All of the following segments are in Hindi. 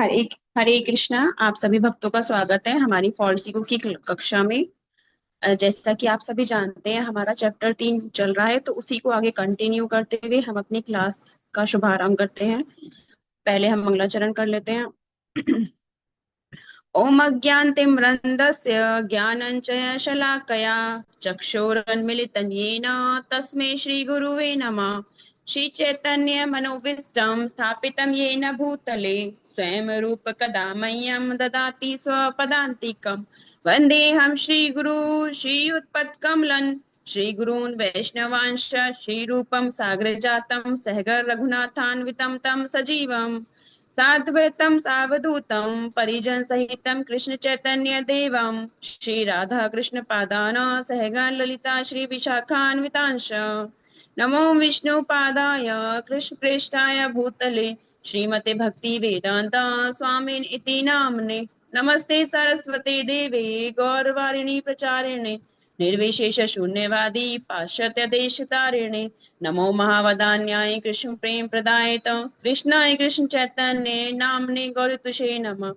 हरे हरे कृष्णा। आप सभी भक्तों का स्वागत है हमारी फॉल्सिको की कक्षा में। जैसा कि आप सभी जानते हैं हमारा चैप्टर 3 चल रहा है, तो उसी को आगे कंटिन्यू करते हुए हम अपनी क्लास का शुभारंभ करते हैं। पहले हम मंगलाचरण कर लेते हैं। ओम अज्ञानतिमिरन्धस्य ज्ञानञ्जय शलाकया चक्षुरुन्मीलितं येन तस्मै श्रीगुरुवे नमः। श्रीचैतन्य मनोभीष्टं स्थापितं येन भूतले स्वयं रूप कदा मह्यं ददाति स्वपदान्तिकं। वन्देऽहं श्रीगुरु श्रीयुतपत्कमलं श्रीगुरून् वैष्णवांश्च श्रीरूपं साग्रजातं सहगण रघुनाथान्वितं तं सजीवम् साद्वैतं सावधूतं परिजन सहितं कृष्ण चैतन्य देवं श्री राधा कृष्ण पादान सहगण ललिता श्री विशाखान्वितांश। नमो विष्णु पादाय कृष्ण प्रेष्ठाय भूतले श्रीमते भक्ति वेदांत स्वामिन इति नामने। नमस्ते सरस्वती देवे गौरवारिणी प्रचारिणे निर्विशेष शून्यवादी पाश्चात्य देश तारिणे। नमो महावदान्याय कृष्ण प्रेम प्रदायत कृष्णाय कृष्ण चैतन्य नामने गौरतुषे नमः।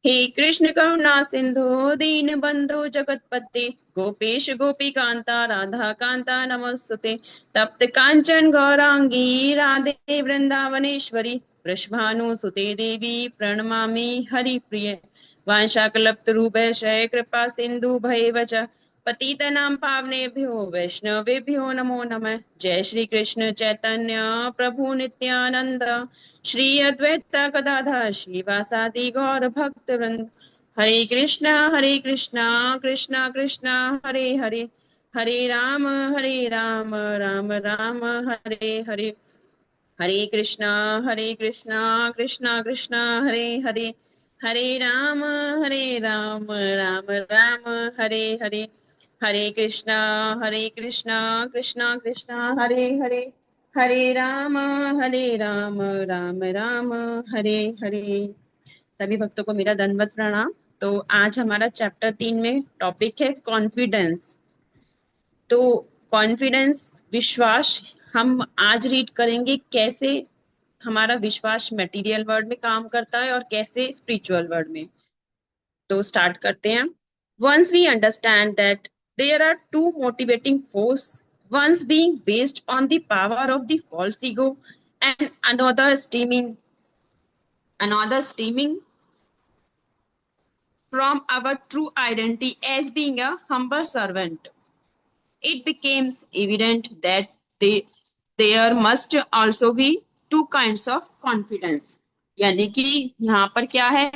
हे कृष्ण करुणा सिंधु दीन बंधु जगतपते गोपेश गोपीकांता राधा कांता नमस्तुते। तप्त कांचन गौरांगी राधे वृंदावनेश्वरी वृषभानुसुते देवी प्रणमामि हरिप्रिय। वाञ्छाकल्पतरुभ्यश्च कृपा सिंधु भैवच पतितनां पावनेभ्यो वैष्णवेभ्यो नमो नमः। जय श्री कृष्ण चैतन्य प्रभु नित्यानंद श्री अद्वैत गदाधर श्रीवासादि गौर भक्त वृंद। हरे कृष्णा कृष्णा कृष्णा हरे हरे हरे राम राम राम हरे हरे। हरे कृष्णा कृष्णा कृष्णा हरे हरे हरे राम राम राम हरे हरे। हरे कृष्णा कृष्णा कृष्णा हरे हरे हरे राम राम राम हरे हरे। सभी भक्तों को मेरा दंडवत प्रणाम। तो आज हमारा चैप्टर 3 में टॉपिक है कॉन्फिडेंस। तो कॉन्फिडेंस विश्वास हम आज रीड करेंगे, कैसे हमारा विश्वास मटेरियल वर्ल्ड में काम करता है और कैसे स्पिरिचुअल वर्ल्ड में। तो स्टार्ट करते हैं। Once we understand that there are two motivating force, once being based on the power of the false ego and another stemming from our true identity as being a humble servant, it becomes evident that there must also be two kinds of confidence। यानी कि यहाँ पर क्या है,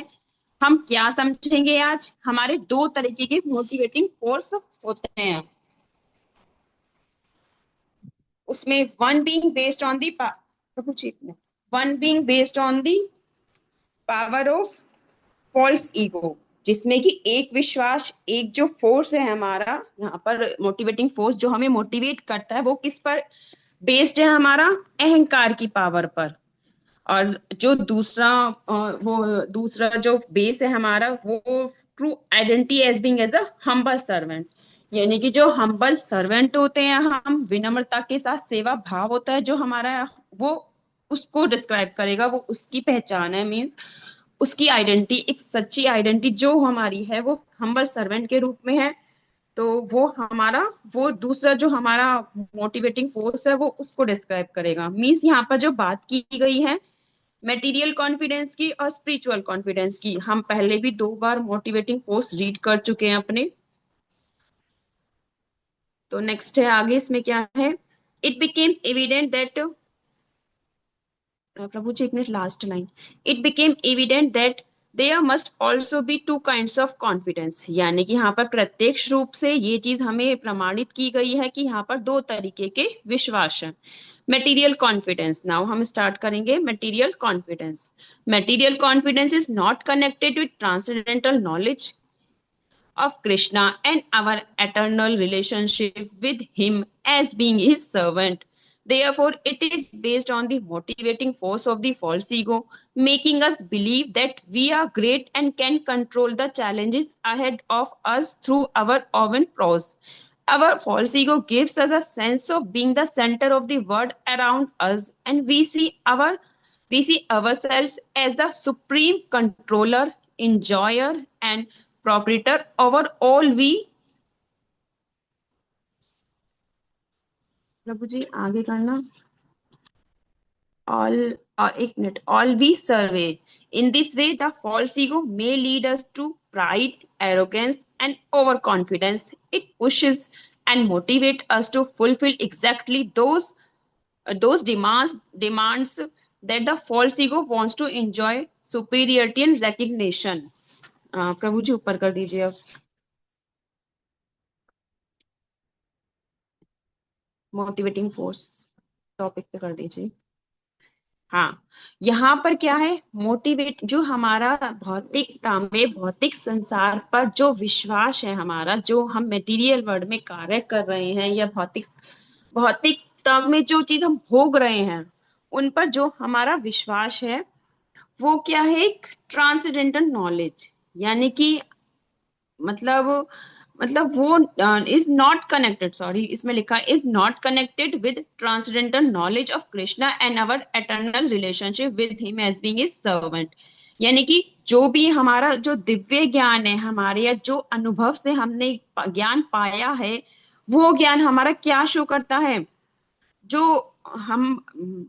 हम क्या समझेंगे आज, हमारे दो तरीके के मोटिवेटिंग फोर्स होते हैं। उसमें one being based on the one being based on the power of false ego, जिसमें कि एक विश्वास, एक जो फोर्स है हमारा यहाँ पर मोटिवेटिंग फोर्स जो हमें मोटिवेट करता है, वो किस पर बेस्ड है, हमारा अहंकार की पावर पर। और जो दूसरा जो बेस है हमारा, वो true identity as being as a humble servant. यानी कि जो हम्बल सर्वेंट होते हैं, हम विनम्रता के साथ सेवा भाव होता है जो हमारा, वो उसको डिस्क्राइब करेगा, वो उसकी पहचान है। मीन्स उसकी आइडेंटिटी, एक सच्ची आइडेंटिटी जो हमारी है, वो हम्बल सर्वेंट के रूप में है। तो वो हमारा, वो दूसरा जो हमारा मोटिवेटिंग फोर्स है, वो उसको डिस्क्राइब करेगा। मीन्स यहाँ पर जो बात की गई है मटेरियल कॉन्फिडेंस की और स्पिरिचुअल कॉन्फिडेंस की, हम पहले भी 2 बार मोटिवेटिंग फोर्स रीड कर चुके हैं अपने। तो नेक्स्ट है आगे, इसमें क्या है, it becomes evident that, Prabhu ji एक minute, last line, it became evident that there must also be two kinds of confidence. यानी कि यहाँ पर प्रत्यक्ष रूप से ये चीज हमें प्रमाणित की गई है कि यहाँ पर दो तरीके के विश्वास हैं। मटेरियल कॉन्फिडेंस, नाउ हम स्टार्ट करेंगे material confidence. Material confidence is not connected with transcendental knowledge of Krishna and our eternal relationship with Him as being His servant. Therefore, it is based on the motivating force of the false ego, making us believe that we are great and can control the challenges ahead of us through our own prose. Our false ego gives us a sense of being the center of the world around us, and we see our We see ourselves as the supreme controller, enjoyer, and proprietor over all we। प्रभु जी आगे करना। all एक minute, all we survey। In this way the false ego may lead us to pride, arrogance, and overconfidence. It pushes and motivates us to fulfill exactly those demands that the false ego wants to enjoy superiority and recognition। प्रभु जी ऊपर कर दीजिए अब, मोटिवेटिंग फोर्स टॉपिक पे कर दीजिए। हाँ, यहाँ पर क्या है, मोटिवेट जो हमारा भौतिकता में, भौतिक संसार पर जो विश्वास है हमारा, जो हम मटेरियल वर्ल्ड में कार्य कर रहे हैं या भौतिकता में जो चीज हम भोग रहे हैं, उन पर जो हमारा विश्वास है, वो क्या है, एक ट्रांसेंडेंटल नॉलेज। यानी कि मतलब वो इज नॉट कनेक्टेड, सॉरी इसमें लिखा is not connected with transcendental knowledge of Krishna and our eternal relationship with him as being his servant. यानी कि जो भी हमारा जो दिव्य ज्ञान है हमारे, या जो अनुभव से हमने ज्ञान पाया है, वो ज्ञान हमारा क्या शो करता है, जो हम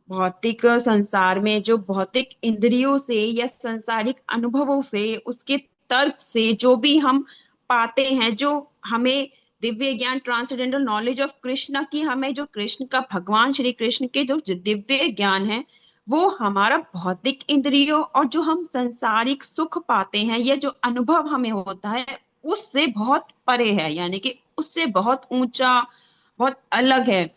भौतिक संसार में जो भौतिक इंद्रियों से या सांसारिक अनुभवों से, उसके तर्क से जो भी हम पाते हैं, जो हमें दिव्य ज्ञान, ट्रांसेंडेंटल नॉलेज ऑफ कृष्ण की, हमें जो कृष्ण का, भगवान श्री कृष्ण के जो दिव्य ज्ञान है, वो हमारा भौतिक इंद्रियों और जो हम संसारिक सुख पाते हैं या जो अनुभव हमें होता है, उससे बहुत परे है। यानी कि उससे बहुत ऊंचा, बहुत अलग है।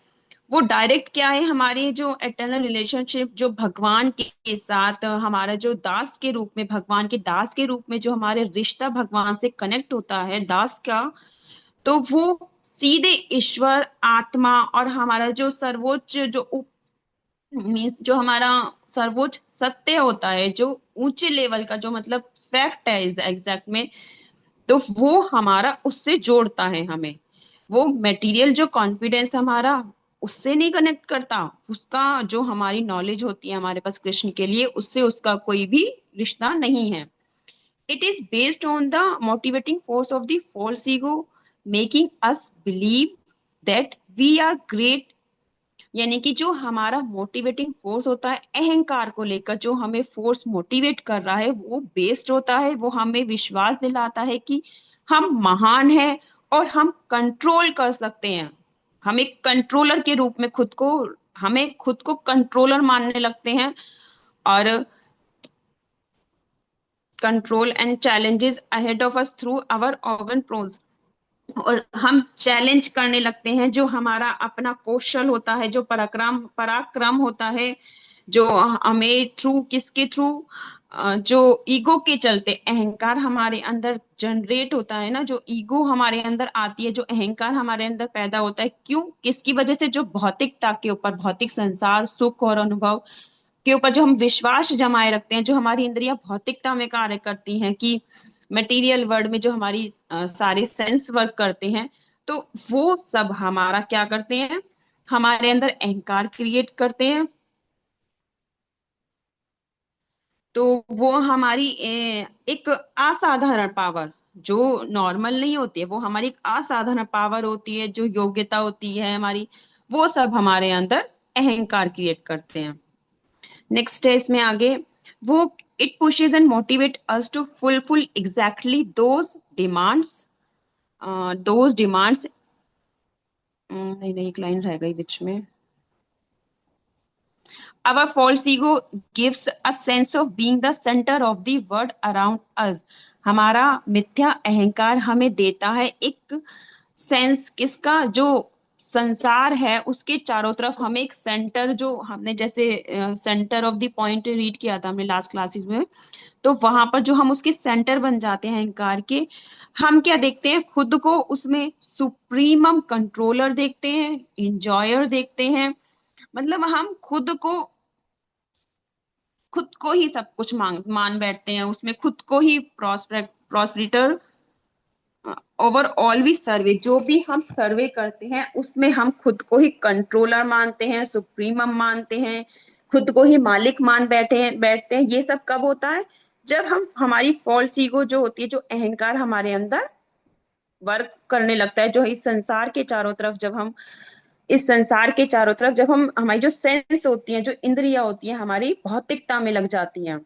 वो डायरेक्ट क्या है, हमारी जो एटर्नल रिलेशनशिप जो भगवान के साथ, हमारा जो दास के रूप में, भगवान के दास के रूप में जो हमारे रिश्ता भगवान से कनेक्ट होता है दास का, तो वो सीधे ईश्वर, आत्मा और हमारा जो सर्वोच्च जो मीन्स जो हमारा सर्वोच्च सत्य होता है, जो ऊंचे लेवल का जो मतलब फैक्ट है इस एग्जैक्ट में, तो वो हमारा उससे जोड़ता है हमें। वो मटेरियल जो कॉन्फिडेंस हमारा उससे नहीं कनेक्ट करता, उसका जो हमारी नॉलेज होती है हमारे पास कृष्ण के लिए, उससे उसका कोई भी रिश्ता नहीं है। It is based on the motivating force of the false ego, making us believe that we are great. यानी कि जो हमारा मोटिवेटिंग फोर्स होता है अहंकार को लेकर, जो हमें फोर्स मोटिवेट कर रहा है, वो बेस्ड होता है, वो हमें विश्वास दिलाता है कि हम महान हैं और हम कंट्रोल कर सकते हैं। हम एक कंट्रोलर के रूप में खुद को, हमें खुद को कंट्रोलर मानने लगते हैं। और control and challenges ahead of us through our own prowess. और हम चैलेंज करने लगते हैं जो हमारा अपना कौशल होता है, जो पराक्रम पराक्रम होता है, जो हमें थ्रू किसके थ्रू, जो ईगो के चलते अहंकार हमारे अंदर जनरेट होता है ना, जो ईगो हमारे अंदर आती है, जो अहंकार हमारे अंदर पैदा होता है, क्यों, किसकी वजह से, जो भौतिकता के ऊपर, भौतिक संसार सुख और अनुभव के ऊपर जो हम विश्वास जमाए रखते हैं, जो हमारी इंद्रियां भौतिकता में कार्य करती हैं कि मटेरियल वर्ल्ड में जो हमारी सारे सेंस वर्क करते हैं, तो वो सब हमारा क्या करते हैं, हमारे अंदर अहंकार क्रिएट करते हैं। तो वो हमारी एक असाधारण पावर, जो नॉर्मल नहीं होती है, वो हमारी एक असाधारण पावर होती है, जो योग्यता होती है हमारी, वो सब हमारे अंदर अहंकार क्रिएट करते हैं। नेक्स्ट है इसमें आगे, वो it pushes and motivate us to fulfil exactly those demands. नहीं नहीं, एक लाइन रह गई बीच में। Our false ego gives a sense of being the center of the world around us। हमारा मिथ्या अहंकार हमें देता है एक सेंस, किसका, जो संसार है उसके चारों तरफ हमें एक सेंटर, जो हमने जैसे centre of the point read किया था हमने लास्ट क्लासेस में, तो वहां पर जो हम उसके सेंटर बन जाते हैं अहंकार के, हम क्या देखते हैं, खुद को उसमें सुप्रीमम कंट्रोलर देखते हैं, इंजॉयर देखते हैं। मतलब हम खुद को ही सब कुछ मान बैठते हैं, उसमें खुद को ही प्रॉस्पेरिटर ओवर ऑल भी सर्वे, जो भी हम सर्वे करते हैं उसमें हम खुद को ही कंट्रोलर मानते हैं, सुप्रीमम मानते हैं, खुद को ही मालिक मान बैठते हैं। ये सब कब होता है? जब हम हमारी फॉल्स ईगो जो होती है, जो अहंकार हमारे अंदर वर्क करने लगता है, जो इस संसार के चारों तरफ, जब हम इस संसार के चारों तरफ जब हम हमारी जो सेंस होती हैं, जो इंद्रियां होती हैं, हमारी भौतिकता में लग जाती हैं।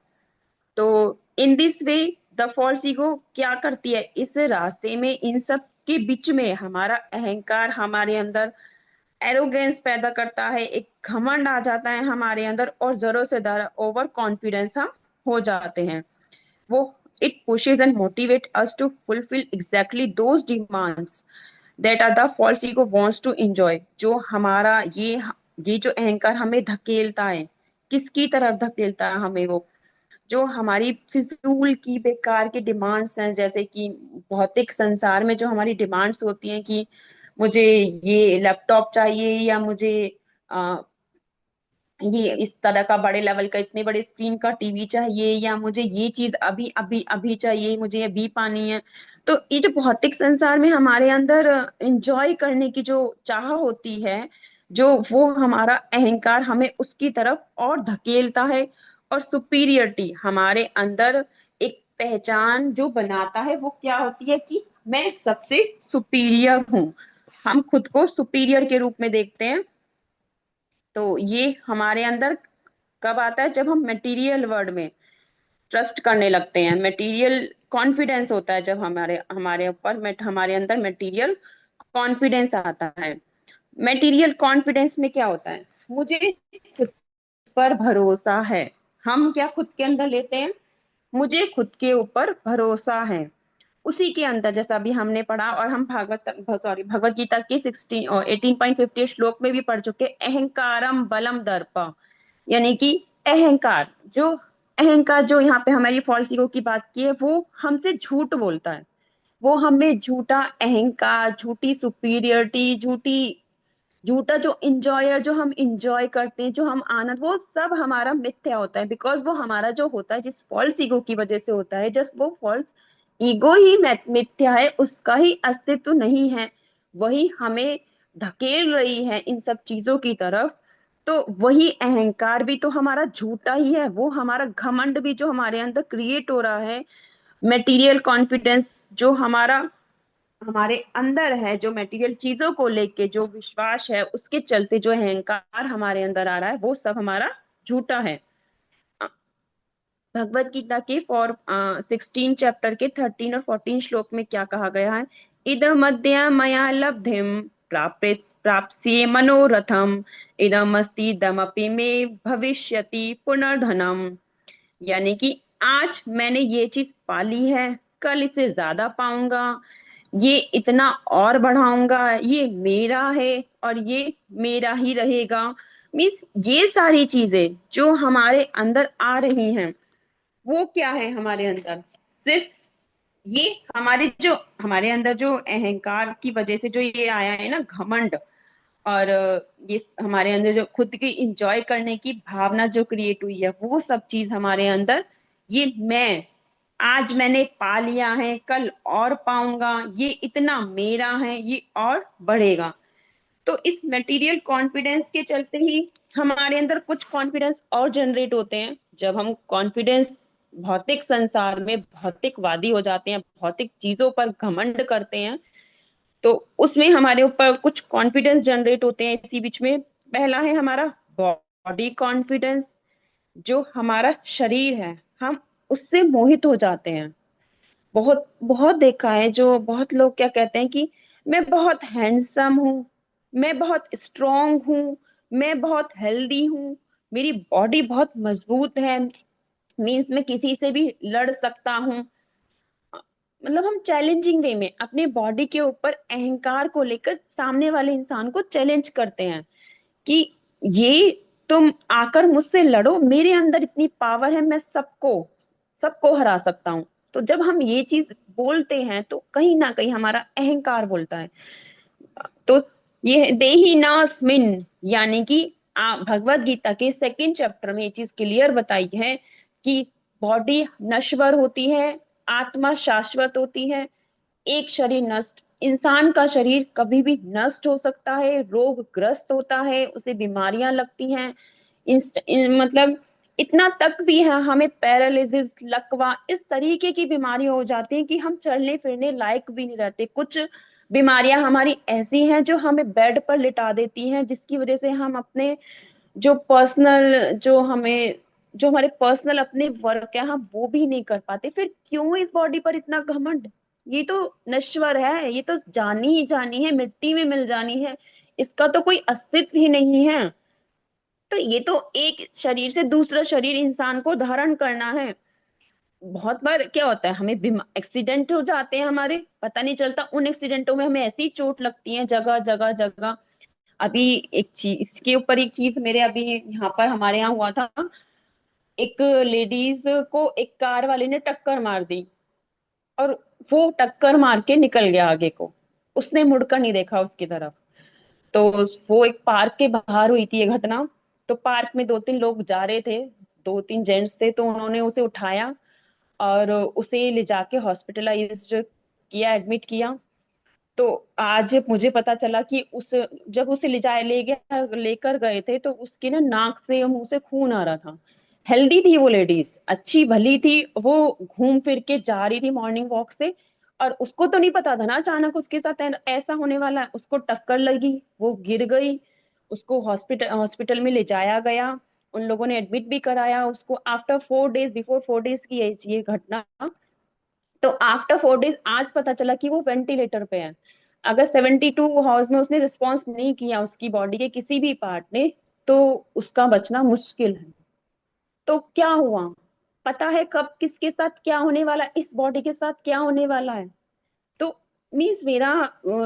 तो in this way the false ego क्या करती है, इस रास्ते में, इन सब के बीच में हमारा अहंकार हमारे अंदर एरोगेंस पैदा करता है, एक घमंड आ जाता है हमारे अंदर, और जरूरत से ज्यादा ओवर कॉन्फिडेंस हम हो जाते हैं। वो it pushes and motivate us to fulfil exactly those demands that are the false ego wants to enjoy. जो हमारा ये जो अहंकार हमें धकेलता है, किसकी तरफ धकेलता है हमें? वो जो हमारी फिजूल की बेकार की डिमांड्स हैं, जैसे कि भौतिक संसार में जो हमारी डिमांड्स होती हैं कि मुझे ये लैपटॉप चाहिए, या मुझे आ, ये इस तरह का बड़े लेवल का, इतने बड़े स्क्रीन का टीवी चाहिए, या मुझे ये चीज अभी अभी अभी चाहिए, मुझे अभी पानी है। तो ये जो भौतिक संसार में हमारे अंदर एंजॉय करने की जो चाह होती है, जो वो हमारा अहंकार हमें उसकी तरफ और धकेलता है। और सुपीरियरिटी हमारे अंदर एक पहचान जो बनाता है, वो क्या होती है कि मैं सबसे सुपीरियर हूँ। हम खुद को सुपीरियर के रूप में देखते हैं। तो ये हमारे अंदर कब आता है? जब हम मटेरियल वर्ल्ड में ट्रस्ट करने लगते हैं। मटेरियल कॉन्फिडेंस होता है जब हमारे हमारे ऊपर हमारे अंदर मटेरियल कॉन्फिडेंस आता है। मटेरियल कॉन्फिडेंस में क्या होता है? मुझे खुद पर भरोसा है। हम क्या खुद के अंदर लेते हैं? मुझे खुद के ऊपर भरोसा है। उसी के अंदर जैसा अभी हमने पढ़ा, और हम भगवत गीता के 16 और 18.50 श्लोक में भी पढ़ चुके, अहंकारम बलम दर्प, यानी कि अहंकार जो अहंकार जो यहाँ पे हमारी फॉल्स ईगो की बात की है, वो हमसे झूठ बोलता है। वो हमें झूठा अहंकार, झूठी सुपीरियरिटी, झूठा जो इंजॉयर, जो हम इंजॉय करते हैं, जो हम आनंद, वो सब हमारा मिथ्या होता है। बिकॉज वो हमारा जो होता है, जिस फॉल्स ईगो की वजह से होता है, जस्ट वो फॉल्स ईगो ही मिथ्या है, उसका ही अस्तित्व नहीं है। वही हमें धकेल रही है इन सब चीजों की तरफ। तो वही अहंकार भी तो हमारा झूठा ही है। वो हमारा घमंड भी जो हमारे अंदर क्रिएट हो रहा है, मटेरियल कॉन्फिडेंस जो हमारे अंदर है, जो मटेरियल चीजों को लेके जो विश्वास है, उसके चलते जो अहंकार हमारे अंदर आ रहा है, वो सब हमारा झूठा है। भगवत गीता के 16 चैप्टर के 13 और 14 श्लोक में क्या कहा गया है? इदमद्य मया लब्धिम प्राप्स्ये मनोरथम, इदमस्ति दमपि मे भविष्यति पुनर्धनम। यानी कि आज मैंने ये चीज पाली है, कल इसे ज्यादा पाऊंगा, ये इतना और बढ़ाऊंगा, ये मेरा है और ये मेरा ही रहेगा। मीन्स ये सारी चीजें जो हमारे अंदर आ रही हैं, वो क्या है हमारे अंदर? सिर्फ ये हमारे अंदर जो अहंकार की वजह से जो ये आया है ना, घमंड, और ये हमारे अंदर जो खुद की इंजॉय करने की भावना जो क्रिएट हुई है, वो सब चीज हमारे अंदर, ये मैं आज मैंने पा लिया है, कल और पाऊंगा, ये इतना मेरा है, ये और बढ़ेगा। तो इस मटेरियल कॉन्फिडेंस के चलते ही हमारे अंदर कुछ कॉन्फिडेंस और जनरेट होते हैं। जब हम कॉन्फिडेंस भौतिक संसार में भौतिकवादी हो जाते हैं, भौतिक चीजों पर घमंड करते हैं, तो उसमें हमारे ऊपर कुछ कॉन्फिडेंस जनरेट होते हैं इसी बीच में। पहला है हमारा बॉडी कॉन्फिडेंस। जो हमारा शरीर है, हम उससे मोहित हो जाते हैं। बहुत बहुत देखा है, जो बहुत लोग क्या कहते हैं कि मैं बहुत हैंडसम हूँ, मैं बहुत स्ट्रांग हूँ, मैं बहुत हेल्दी हूँ, मेरी बॉडी बहुत मजबूत है, मीन्स मैं किसी से भी लड़ सकता हूँ। मतलब हम चैलेंजिंग वे में अपने बॉडी के ऊपर अहंकार को लेकर सामने वाले इंसान को चैलेंज करते हैं कि ये तुम आकर मुझसे लड़ो, मेरे अंदर इतनी पावर है, मैं सबको सबको हरा सकता हूँ। तो जब हम ये चीज बोलते हैं, तो कहीं ना कहीं हमारा अहंकार बोलता है। तो ये देही नास्मिन, यानी कि भगवत गीता के 2 चैप्टर में ये चीज क्लियर बताई है कि बॉडी नश्वर होती है, आत्मा शाश्वत होती है। एक शरीर नष्ट, इंसान का शरीर कभी भी नष्ट हो सकता है, रोग ग्रस्त होता है, उसे बीमारियां लगती हैं। मतलब इतना तक भी है, हमें पैरालिसिस, लकवा, इस तरीके की बीमारी हो जाती है कि हम चलने फिरने लायक भी नहीं रहते। कुछ बीमारियां हमारी ऐसी हैं जो हमें बेड पर लिटा देती हैं, जिसकी वजह से हम अपने जो पर्सनल जो हमें जो हमारे पर्सनल अपने वर्क है हम वो भी नहीं कर पाते। फिर क्यों इस बॉडी पर इतना घमंड? ये तो नश्वर है, ये तो जानी ही जानी है, मिट्टी में मिल जानी है, इसका तो कोई अस्तित्व ही नहीं है। तो ये तो एक शरीर से दूसरा शरीर इंसान को धारण करना है। बहुत बार क्या होता है, हमें एक्सीडेंट हो जाते हैं, हमारे पता नहीं चलता, उन एक्सीडेंटों में हमें ऐसी चोट लगती है जगह जगह जगह। अभी एक चीज इसके ऊपर, एक चीज मेरे अभी यहाँ पर हमारे यहाँ हुआ था। एक लेडीज को एक कार वाले ने टक्कर मार दी, और वो टक्कर मार के निकल गया आगे को, उसने मुड़कर नहीं देखा उसकी तरफ। तो वो एक पार्क के बाहर हुई थी ये घटना। तो पार्क में दो तीन लोग जा रहे थे, दो तीन जेंट्स थे, तो उन्होंने उसे उठाया और उसे ले जाके हॉस्पिटलाइज्ड किया, एडमिट किया। तो आज मुझे पता चला कि उस जब उसे लेकर गए थे, तो उसकी ना नाक से और मुंह से खून आ रहा था। हेल्दी थी वो लेडीज, अच्छी भली थी, वो घूम फिर के जा रही थी मॉर्निंग वॉक से। और उसको तो नहीं पता था ना अचानक उसके साथ ऐसा होने वाला है। उसको टक्कर लगी, वो गिर गई, उसको हॉस्पिटल हॉस्पिटल में ले जाया गया। उन लोगों ने एडमिट भी कराया उसको। आफ्टर 4 डेज, बिफोर 4 डेज की ये घटना। तो आफ्टर 4 डेज आज पता चला कि वो वेंटिलेटर पे है। अगर 72 आवर्स में उसने रिस्पॉन्स नहीं किया उसकी बॉडी के किसी भी पार्ट ने, तो उसका बचना मुश्किल है। तो क्या हुआ, पता है कब किसके साथ क्या होने वाला है, इस बॉडी के साथ क्या होने वाला है। तो मीन्स मेरा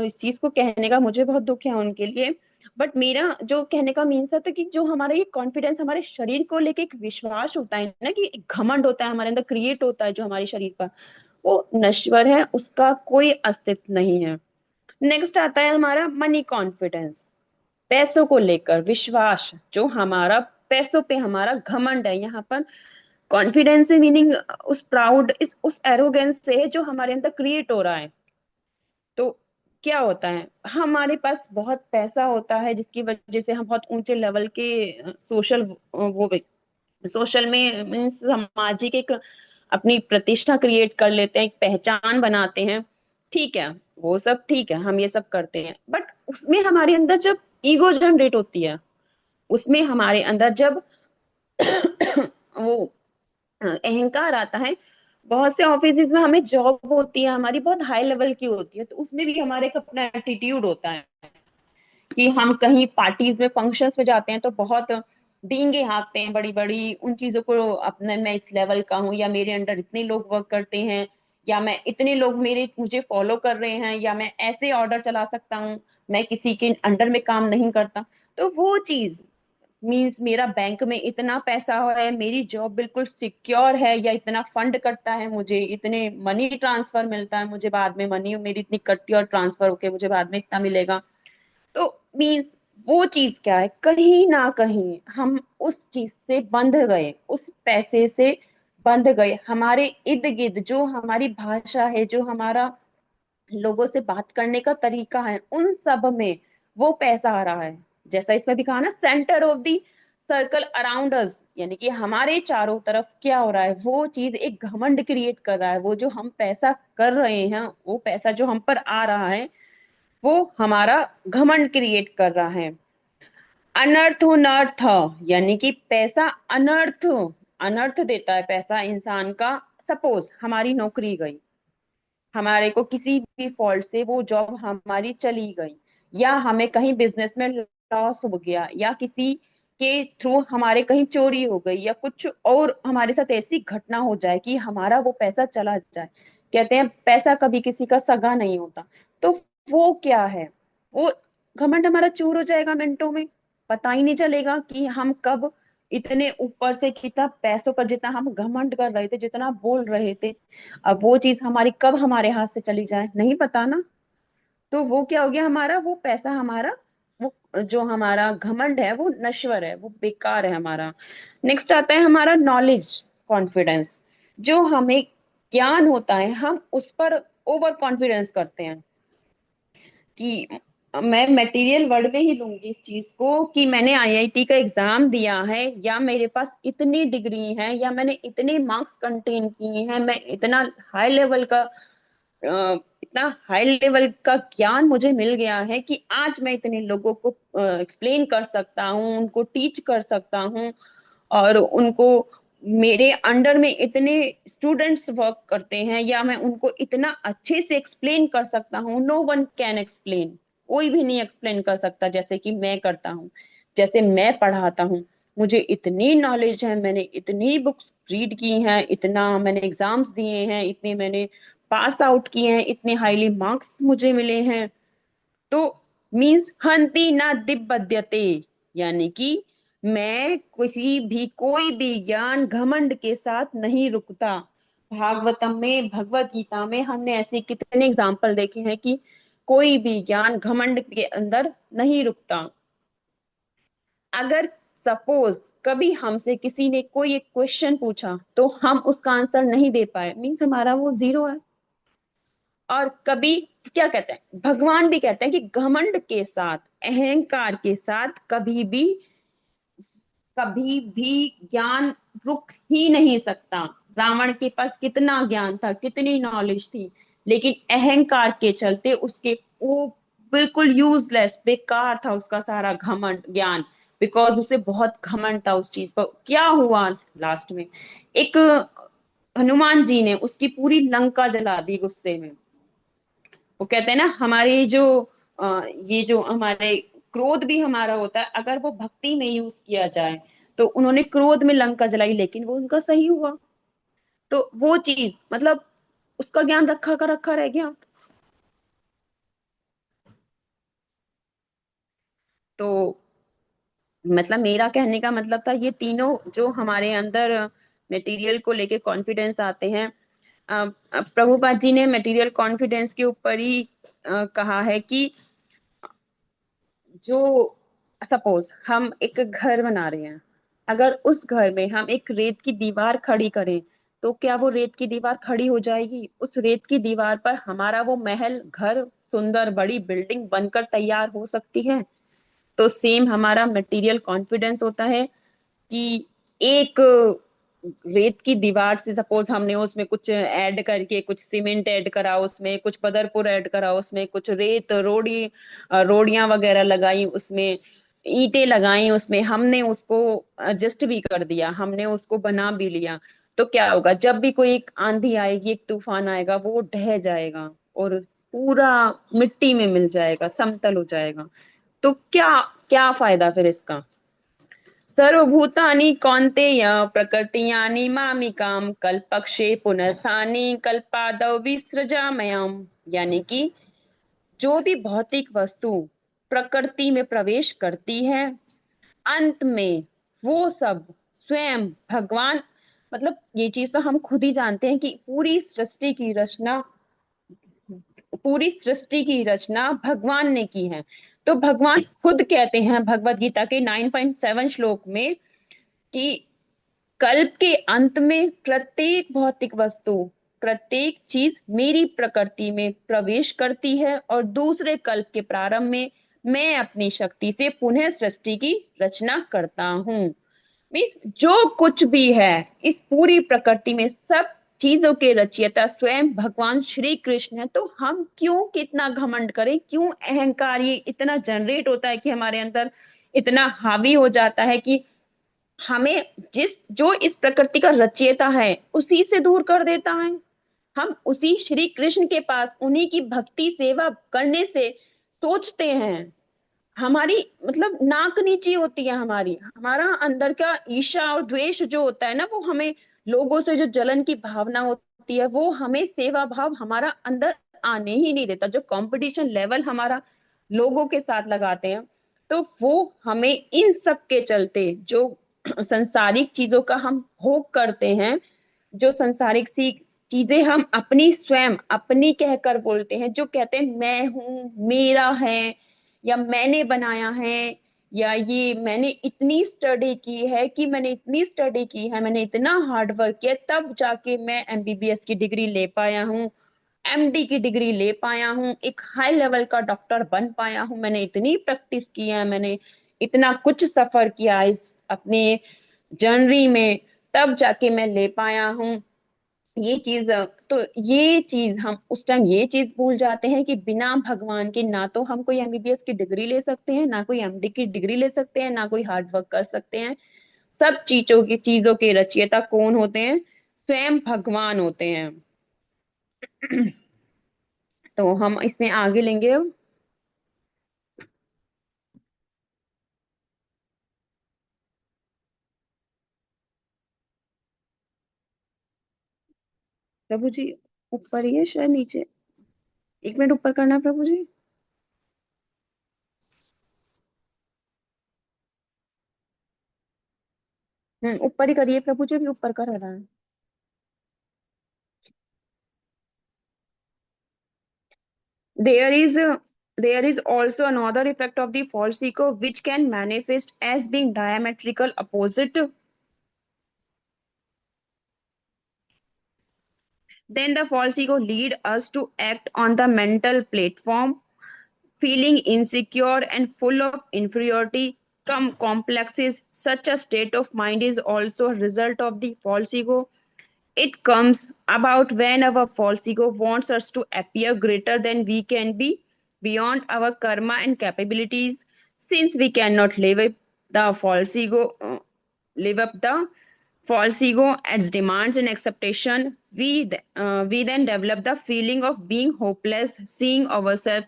इस चीज को कहने का मुझे बहुत दुख है उनके लिए। बट मेरा जो कहने का मीन्स है तो कि जो हमारा ये कॉन्फिडेंस, हमारे शरीर को लेके एक विश्वास होता है ना, कि एक घमंड होता है हमारे अंदर, क्रिएट होता है जो हमारे शरीर पर, वो नश्वर है, उसका कोई अस्तित्व नहीं है। नेक्स्ट आता है हमारा मनी कॉन्फिडेंस, पैसों को लेकर विश्वास, जो हमारा पैसों पे हमारा घमंड है। यहाँ पर कॉन्फिडेंस से मीनिंग उस प्राउड, इस उस एरोगेंस से है जो हमारे अंदर क्रिएट हो रहा है। तो क्या होता है, हमारे पास बहुत पैसा होता है जिसकी वजह से हम बहुत ऊंचे लेवल के सोशल वो सोशल में मीन्स सामाजिक एक अपनी प्रतिष्ठा क्रिएट कर लेते हैं, एक पहचान बनाते हैं। ठीक है, वो सब ठीक है, हम ये सब करते हैं। बट उसमें हमारे अंदर जब ईगो जनरेट होती है, उसमें हमारे अंदर जब वो अहंकार आता है। बहुत से ऑफिसेज में हमें जॉब होती है, हमारी बहुत हाई लेवल की होती है, तो उसमें भी हमारे एक अपना एटीट्यूड होता है कि हम कहीं पार्टीज में, फंक्शंस में जाते हैं तो बहुत डींगे हाँकते हैं बड़ी बड़ी, उन चीजों को अपने, मैं इस लेवल का हूँ, या मेरे अंडर इतने लोग वर्क करते हैं, या मैं इतने लोग मेरे मुझे फॉलो कर रहे हैं, या मैं ऐसे ऑर्डर चला सकता हूँ, मैं किसी के अंडर में काम नहीं करता। तो वो चीज मीन्स मेरा बैंक में इतना पैसा है, मेरी जॉब बिल्कुल सिक्योर है, या इतना फंड कटता है मुझे, इतने मनी ट्रांसफर मिलता है मुझे, बाद में मनी मेरी इतनी कटती और ट्रांसफर होके मुझे बाद में इतना मिलेगा। तो मीन्स वो चीज क्या है, कहीं ना कहीं हम उस चीज से बंध गए, उस पैसे से बंध गए। हमारे इर्द गिर्द जो हमारी भाषा है, जो हमारा लोगों से बात करने का तरीका है, उन सब में वो पैसा आ रहा है। जैसा इसमें भी कहा ना, centre of the circle around us, यानी कि हमारे चारों तरफ क्या हो रहा है, वो चीज एक घमंड क्रिएट कर रहा है। वो जो हम पैसा कर रहे हैं, वो पैसा जो हम पर आ रहा है, वो हमारा घमंड क्रिएट कर रहा है। अनर्थ नर्थ, यानी कि पैसा अनर्थ, अनर्थ देता है पैसा इंसान का। सपोज हमारी नौकरी गई, हमारे को किसी भी फॉल्ट से वो जॉब हमारी चली गई, या हमें कहीं बिजनेस में लॉस हो गया, या किसी के थ्रू हमारे कहीं चोरी हो गई, या कुछ और हमारे साथ ऐसी घटना हो जाए कि हमारा वो पैसा चला जाए। कहते हैं पैसा कभी किसी का सगा नहीं होता। तो वो क्या है, वो घमंड हमारा चूर हो जाएगा मिनटों में। पता ही नहीं चलेगा कि हम कब इतने ऊपर से, कितना पैसों पर जितना हम घमंड कर रहे थे, जितना बोल रहे थे, अब वो चीज हमारी कब हमारे हाथ से चली जाए नहीं पता ना। तो वो क्या हो गया, हमारा वो पैसा, हमारा वो जो हमारा घमंड है वो नश्वर है, वो बेकार है हमारा। नेक्स्ट आता है हमारा नॉलेज कॉन्फिडेंस। जो हमें ज्ञान होता है, हम उस पर ओवर कॉन्फिडेंस करते हैं कि मैं मटेरियल वर्ड में ही लूंगी इस चीज को कि मैंने आईआईटी का एग्जाम दिया है, या मेरे पास इतनी डिग्री है, या मैंने इतने मार्क्स कंटेन किए हैं, मैं इतना हाई लेवल का इतना हाई लेवल का ज्ञान मुझे मिल गया है कि आज मैं इतने लोगों को एक्सप्लेन कर सकता हूँ, उनको टीच कर सकता हूँ, और उनको मेरे अंडर में इतने स्टूडेंट्स वर्क करते हैं, या मैं उनको इतना अच्छे से एक्सप्लेन कर सकता हूँ। नो वन कैन एक्सप्लेन, कोई भी नहीं एक्सप्लेन कर सकता जैसे कि मैं करता हूँ, जैसे मैं पढ़ाता हूँ। मुझे इतनी नॉलेज है, मैंने इतनी बुक्स रीड की हैं, इतना मैंने एग्जाम्स दिए हैं, इतने मैंने पास आउट किए हैं, इतने हाईली मार्क्स मुझे मिले हैं। तो मीन्स हंति ना दिब्बद्यते, यानी कि मैं किसी भी कोई भी ज्ञान घमंड के साथ नहीं रुकता। भागवतम में, भगवत गीता में हमने ऐसे कितने एग्जाम्पल देखे हैं कि कोई भी ज्ञान घमंड के अंदर नहीं रुकता। अगर सपोज कभी हमसे किसी ने कोई एक क्वेश्चन पूछा तो हम उसका आंसर नहीं दे पाए, मीन्स हमारा वो जीरो है। और कभी क्या कहते हैं, भगवान भी कहते हैं कि घमंड के साथ, अहंकार के साथ कभी भी ज्ञान रुक ही नहीं सकता। रावण के पास कितना ज्ञान था, कितनी नॉलेज थी, लेकिन अहंकार के चलते उसके वो बिल्कुल यूजलेस, बेकार था उसका सारा घमंड ज्ञान। बिकॉज उसे बहुत घमंड था उस चीज पर। क्या हुआ लास्ट में, एक हनुमान जी ने उसकी पूरी लंका जला दी गुस्से में। वो कहते हैं ना, हमारी जो ये जो हमारे क्रोध भी हमारा होता है, अगर वो भक्ति में यूज किया जाए, तो उन्होंने क्रोध में लंका जलाई, लेकिन वो उनका सही हुआ। तो वो चीज मतलब उसका ज्ञान रखा का रखा रह गया। तो मतलब मेरा कहने का मतलब था, ये तीनों जो हमारे अंदर मटेरियल को लेके कॉन्फिडेंस आते हैं, प्रभुपाद जी ने मटेरियल कॉन्फिडेंस के ऊपर ही कहा है कि जो सपोज हम एक घर बना रहे हैं, अगर उस घर में हम एक रेत की दीवार खड़ी करें, तो क्या वो रेत की दीवार खड़ी हो जाएगी? उस रेत की दीवार पर हमारा वो महल, घर, सुंदर बड़ी बिल्डिंग बनकर तैयार हो सकती है। तो सेम हमारा मटेरियल कॉन्फिडेंस होता है कि एक रेत की दीवार से सपोज हमने उसमें कुछ ऐड करके, कुछ सीमेंट ऐड करा, उसमें कुछ पदरपुर ऐड करा, उसमें कुछ रेत रोड़ियां वगैरह लगाई, उसमें ईंटें लगाई, उसमें हमने उसको एडजस्ट भी कर दिया, हमने उसको बना भी लिया। तो क्या होगा, जब भी कोई एक आंधी आएगी, एक तूफान आएगा, वो ढह जाएगा और पूरा मिट्टी में मिल जाएगा, समतल हो जाएगा। तो क्या क्या फायदा फिर इसका? सर्वभूतानि कौन्तेय प्रकृतियानि मामिकाम कल्पक्षे पुनस्थानि कल्पादौ विसृजाम्यहम्। यानी कि जो भी भौतिक वस्तु प्रकृति में प्रवेश करती है, अंत में वो सब स्वयं भगवान, मतलब ये चीज तो हम खुद ही जानते हैं कि पूरी सृष्टि की रचना भगवान ने की है। तो भगवान खुद कहते हैं भगवत गीता के 9.7 श्लोक में कि कल्प के अंत में प्रत्येक भौतिक वस्तु, प्रत्येक चीज मेरी प्रकृति में प्रवेश करती है, और दूसरे कल्प के प्रारंभ में मैं अपनी शक्ति से पुनः सृष्टि की रचना करता हूँ। मीन्स जो कुछ भी है इस पूरी प्रकृति में, सब चीजों के रचयिता स्वयं भगवान श्री कृष्ण है। तो हम क्यों कितना घमंड करें, क्यों अहंकार ये इतना जनरेट होता है कि हमारे अंदर इतना हावी हो जाता है कि हमें जिस जो इस प्रकृति का रचयिता है उसी से दूर कर देता है। हम उसी श्री कृष्ण के पास उन्हीं की भक्ति सेवा करने से सोचते हैं, हमारी मतलब नाक नीची होती है, हमारी हमारा अंदर का ईर्ष्या और द्वेष जो होता है ना, वो हमें लोगों से जो जलन की भावना होती है, वो हमें सेवा भाव हमारा अंदर आने ही नहीं देता। जो कंपटीशन लेवल हमारा लोगों के साथ लगाते हैं, तो वो हमें इन सब के चलते जो संसारिक चीजों का हम भोग करते हैं, जो संसारिक सी चीजें हम अपनी स्वयं अपनी कहकर बोलते हैं, जो कहते हैं मैं हूं, मेरा है, या मैंने बनाया है, या ये मैंने इतनी स्टडी की है, कि मैंने इतनी स्टडी की है, मैंने इतना हार्ड वर्क किया, तब जाके मैं एमबीबीएस की डिग्री ले पाया हूँ। एमडी की डिग्री ले पाया हूँ, एक हाई लेवल का डॉक्टर बन पाया हूँ, मैंने इतनी प्रैक्टिस की है, मैंने इतना कुछ सफर किया इस अपने जर्नी में, तब जाके मैं ले पाया हूँ ये चीज। तो ये चीज हम उस टाइम ये चीज भूल जाते हैं कि बिना भगवान के ना तो हम कोई एमबीबीएस की डिग्री ले सकते हैं, ना कोई एमडी की डिग्री ले सकते हैं, ना कोई हार्ड वर्क कर सकते हैं। सब चीजों के रचयिता कौन होते हैं? स्वयं भगवान होते हैं। तो हम इसमें आगे लेंगे अब। प्रभु जी, ऊपर ही है शायद, नीचे? एक मिनट, ऊपर करना है प्रभु जी। ऊपर ही करिए प्रभु जी, अभी ऊपर कर रहा है। there is there is also another effect of the false ego which can manifest as being diametrical opposite. Then the false ego lead us to act on the mental platform, feeling insecure and full of inferiority complexes. Such a state of mind is also a result of the false ego. It comes about when our false ego wants us to appear greater than we can be, beyond our karma and capabilities. Since we cannot the false ego, live up the false ego its demands and expectation, we then develop the feeling of being hopeless, seeing ourselves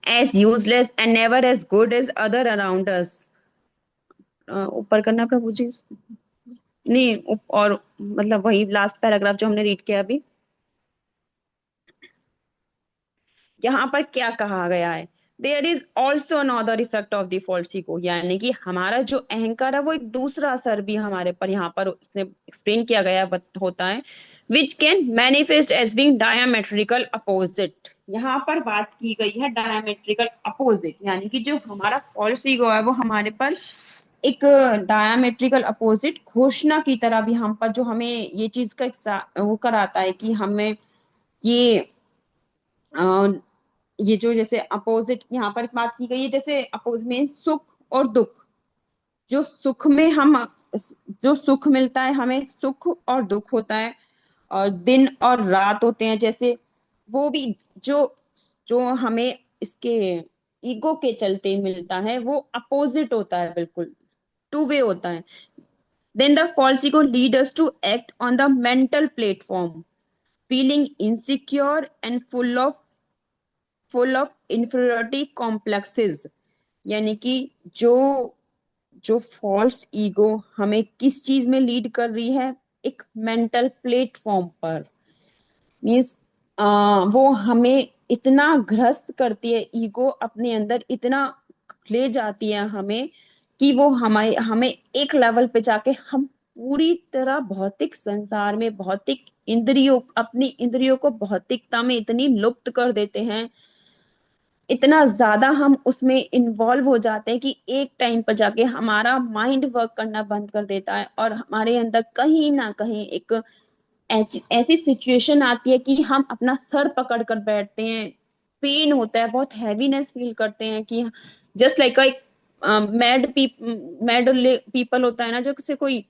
as useless and never as good as other around us. ऊपर करना प्रभु जी। नहीं, और मतलब वही लास्ट पैराग्राफ जो हमने रीड किया अभी। यहाँ पर क्या कहा गया है? There is also another effect of the false ego, यानी कि हमारा जो अहंकार है वो एक दूसरा असर भी हमारे पर यहाँ पर उसने एक्सप्लेन किया गया होता है, which can manifest as being diametrical opposite. यहाँ पर बात की गई है डायमेट्रिकल अपोजिट, यानी कि जो हमारा फॉल्स ईगो है वो हमारे पर एक डायमेट्रिकल अपोजिट घोषणा की तरह भी हम पर जो हमें ये चीज का वो कराता है कि हमें ये ये जो जैसे अपोजिट यहाँ पर बात की गई है, जैसे अपोज में सुख और दुख। जो सुख में हम जो सुख मिलता है हमें, सुख और दुख होता है, और दिन और रात होते हैं जैसे, वो भी जो जो हमें इसके ईगो के चलते मिलता है वो अपोजिट होता है, बिल्कुल टू वे होता है। Then the false ego lead us to act on the mental platform, feeling insecure and full of inferiority complexes. यानी कि जो जो फॉल्स ईगो हमें किस चीज में लीड कर रही है, एक मेंटल प्लेटफॉर्म पर, मीन्स वो हमें इतना ग्रस्त करती है, ईगो अपने अंदर इतना ले जाती है हमें कि वो हमें हमें एक लेवल पे जाके हम पूरी तरह भौतिक संसार में, भौतिक इंद्रियों, अपनी इंद्रियों को भौतिकता में इतनी लुप्त कर देते हैं, इतना ज्यादा हम उसमें इन्वॉल्व हो जाते हैं कि एक टाइम पर जाके हमारा माइंड वर्क करना बंद कर देता है, और हमारे अंदर कहीं ना कहीं एक ऐसी सिचुएशन आती है कि हम अपना सर पकड़ कर बैठते हैं, पेन होता है, बहुत हैवीनेस फील करते हैं कि just like mad mad people होता है ना, जो किसी कोई,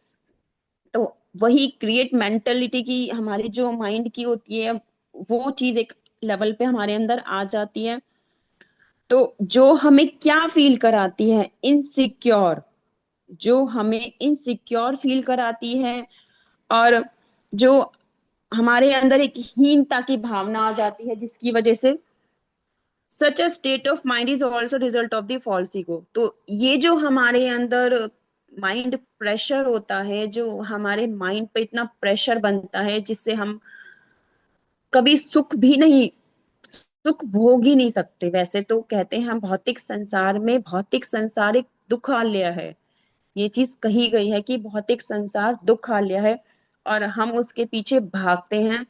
तो वही क्रिएट मेंटेलिटी की हमारी जो माइंड की होती है, वो चीज एक लेवल पे हमारे अंदर आ जाती है। तो जो हमें क्या फील कराती है? इनसिक्योर, जो हमें इनसिक्योर फील कराती है, और जो हमारे अंदर एक हीनता की भावना आ जाती है, जिसकी वजह से such a state of mind is also result of the false ego. तो ये जो हमारे अंदर माइंड प्रेशर होता है, जो हमारे माइंड पे इतना प्रेशर बनता है जिससे हम कभी सुख भोग ही नहीं सकते। वैसे तो कहते हैं हम भौतिक संसार में, भौतिक संसार एक दुखालय है, ये चीज कही गई है कि भौतिक संसार दुखालय है, और हम उसके पीछे भागते हैं।